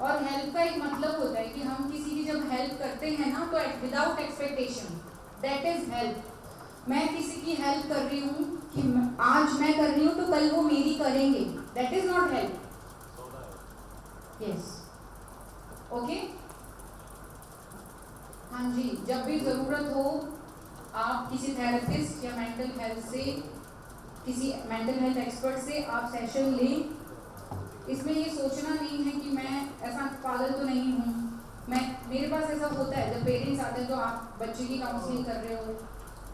और हेल्प का एक मतलब होता है कि हम किसी की जब हेल्प करते हैं ना तो without expectation, that is help. मैं किसी की हेल्प कर रही हूँ कि आज मैं कर रही हूँ तो कल वो मेरी करेंगे, that is not help. Yes, okay. हाँ हाँ जी, जब भी ज़रूरत हो आप किसी थेरेपिस्ट या मेंटल हेल्थ से, किसी मेंटल हेल्थ एक्सपर्ट से आप सेशन लें। इसमें ये सोचना नहीं है कि मैं ऐसा पागल तो नहीं हूँ। मेरे पास ऐसा होता है जब पेरेंट्स आते हैं, तो आप बच्चे की काउंसलिंग कर रहे हो,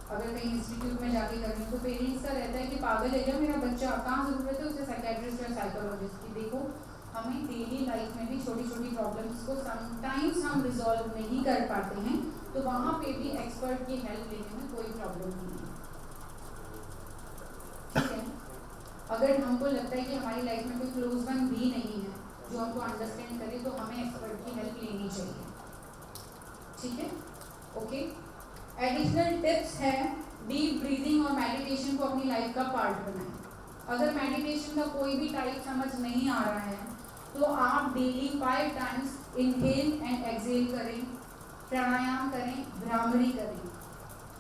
अगर कहीं इंस्टीट्यूट में जाके कर रहे हो, तो पेरेंट्स का रहता है कि पागल है क्या मेरा बच्चा, कहाँ ज़रूरत है उसे साइकेट्रिस्ट या साइकोलॉजिस्ट की। देखो, हमें डेली लाइफ में भी छोटी छोटी प्रॉब्लम्स को समटाइम्स हम रिजॉल्व नहीं कर पाते हैं, तो वहाँ पे भी एक्सपर्ट की हेल्प लेने में कोई प्रॉब्लम नहीं है, ठीक है। अगर हमको लगता है कि हमारी लाइफ में कोई क्लोज वन भी नहीं है जो हमको अंडरस्टैंड करे, तो हमें एक्सपर्ट की हेल्प लेनी चाहिए, ठीक है। ओके, एडिशनल टिप्स है, डीप ब्रीदिंग और मेडिटेशन को अपनी लाइफ का पार्ट बनाएं। अगर मेडिटेशन का कोई भी टाइप समझ नहीं आ रहा है, तो आप daily 5 times inhale and exhale करें, प्राणायाम करें, भ्रामरी करें।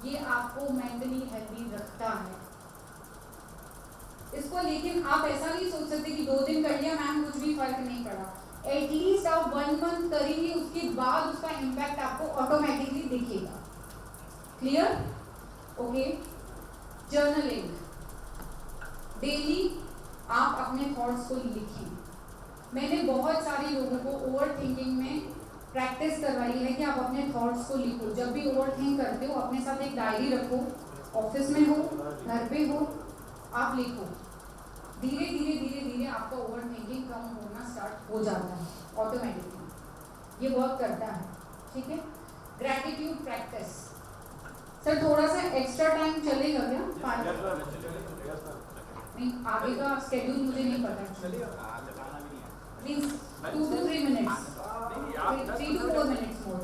ये आपको मेंटली हेल्दी रखता है। इसको लेकिन आप ऐसा नहीं सोच सकते कि 2 दिन कर लिया मैम कुछ भी फर्क नहीं पड़ा। एटलीस्ट आप 1 मंथ करेंगे, उसके बाद उसका इम्पैक्ट आपको ऑटोमेटिकली दिखेगा। क्लियर? ओके। जर्नलिंग, डेली आप अपने थॉट्स को लिखें। मैंने बहुत सारे लोगों को ओवर थिंकिंग में प्रैक्टिस करवाई है कि आप अपने थॉट्स को लिखो। जब भी ओवर थिंक करते हो अपने साथ एक डायरी रखो, ऑफिस में हो, घर पे हो, आप लिखो। धीरे धीरे धीरे धीरे आपका ओवर थिंकिंग कम होना स्टार्ट हो जाता है ऑटोमेटिकली, ये वर्क करता है, ठीक है। ग्रैटिट्यूड प्रैक्टिस, सर थोड़ा सा एक्स्ट्रा टाइम चलेगा क्या? 5 नहीं, आगे का स्केड्यूल मुझे नहीं पता, please 2 to 3 minutes, 3 to 4 minutes more.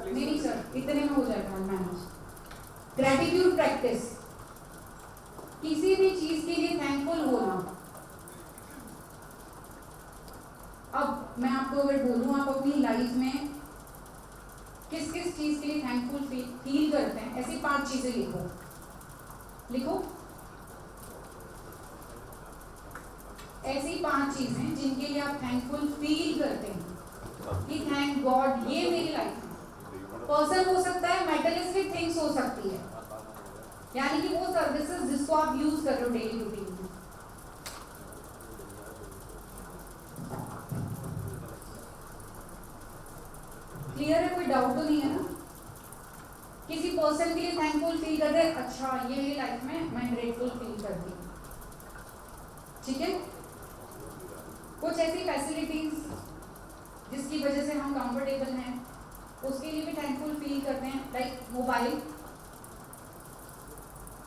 नहीं सर, इतने में हो जाएगा मैनेज। ग्रैटिट्यूड प्रैक्टिस, किसी भी चीज के लिए थैंकफुल होना। अब मैं आपको अगर बोलूं, आप अपनी लाइफ में किस किस चीज के लिए थैंकफुल फील करते हैं, ऐसी 5 चीजें लिखो। लिखो ऐसी 5 चीजें जिनके लिए आप थैंकफुल फील करते हैं कि थैंक गॉड ये मेरी लाइफ में। पर्सन हो सकता है, मेटेरियलिस्टिक थिंग्स हो सकती है, यानी कि वो सर्विसेज जिसको आप यूज कर रहे हो डेली रूटीन में। क्लियर है? कोई डाउट तो नहीं है ना? किसी पर्सन के लिए थैंकफुल फील करते हैं, अच्छा ये मेरी लाइफ में मैं ग्रेटफुल फील करती हूँ, ठीक है। कुछ ऐसी फैसिलिटीज जिसकी वजह से हम कंफर्टेबल हैं, उसके लिए भी थैंकफुल फील करते हैं, लाइक मोबाइल।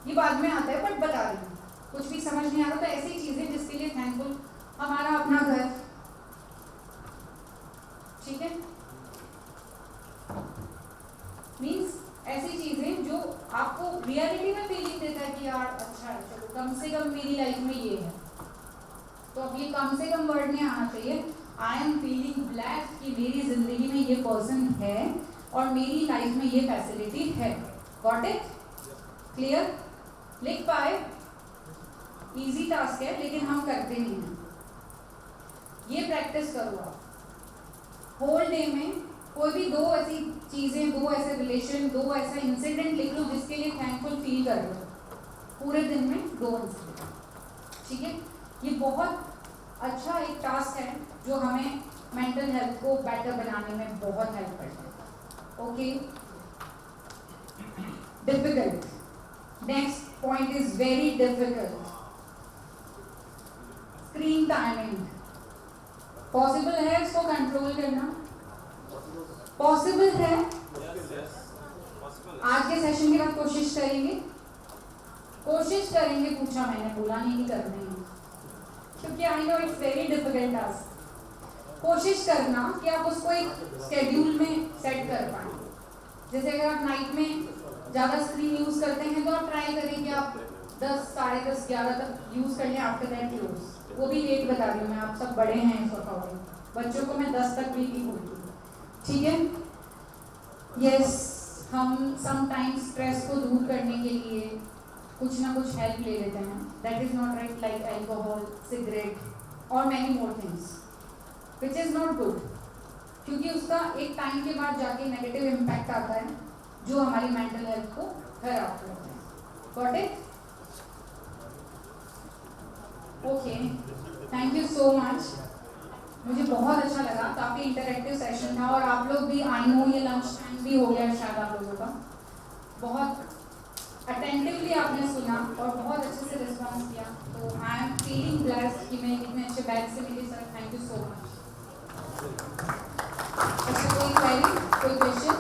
ये बाद में आता है बट बता रही हूँ, कुछ भी समझ नहीं आ रहा तो ऐसी चीजें जिसके लिए थैंकफुल। हमारा अपना घर, ठीक है, मीन्स ऐसी चीजें जो आपको रियलिटी में फीलिंग देता है कि यार अच्छा है, चलो कम से कम मेरी लाइफ में ये है। तो अब ये कम से कम वर्ड में आना चाहिए, आई एम फीलिंग ब्लेस्ड कि मेरी जिंदगी में ये पर्सन है और मेरी लाइफ में ये फैसिलिटी है। Got it? क्लियर? लिख पाए? इजी टास्क है लेकिन हम करते नहीं हैं। ये प्रैक्टिस करो आप होल डे में। कोई भी 2 ऐसी चीजें, 2 ऐसे रिलेशन, 2 ऐसा इंसिडेंट लिख लो जिसके लिए थैंकफुल फील कर रहे हो पूरे दिन में, 2 इंसिडेंट, ठीक है। ये बहुत अच्छा एक टास्क है जो हमें मेंटल हेल्थ को बेटर बनाने में बहुत हेल्प करता है। Okay, difficult, next point is very difficult, screen timing. Possible है इसको कंट्रोल करना? पॉसिबल है? आज के सेशन के बाद कोशिश करेंगे, पूछा मैंने, बोला नहीं कि करनी है, क्योंकि I know it's very difficult task. कोशिश करना कि आप उसको एक शेड्यूल में सेट कर पाएं। जैसे अगर आप नाइट में ज़्यादा स्क्रीन यूज़ करते हैं तो आप ट्राई करें कि आप 10, साढ़े 10, 11 तक यूज़ कर लें, आफ्टर दैट क्लोज। वो भी लेट बता रही हूँ मैं, आप सब बड़े हैं इस अकॉर्डिंग, बच्चों को मैं 10 तक भी नहीं बोलती, ठीक है। यस, हम समटाइम्स स्ट्रेस को दूर करने के लिए कुछ ना कुछ हेल्प ले लेते हैं, that is not right, like alcohol, cigarette और many more things, which is not good. क्योंकि उसका एक टाइम के बाद जाके नेगेटिव इम्पैक्ट आता है जो हमारी मेंटल हेल्थ को खराब करता है। Got it? Okay, thank you so much. मुझे बहुत अच्छा लगा, काफ़ी इंटरेक्टिव सेशन था और आप लोग भी, आई नो ये लंच टाइम भी हो गया शायद आप लोगों का, बहुत अटेंटिवली आपने सुना और बहुत अच्छे से रिस्पॉन्स किया, तो आई एम फीलिंग ब्लेस्ड कि मैं इतने अच्छे बैच से मिली। Sir thank you so much. अच्छा, कोई क्वेरी, कोई क्वेश्चन?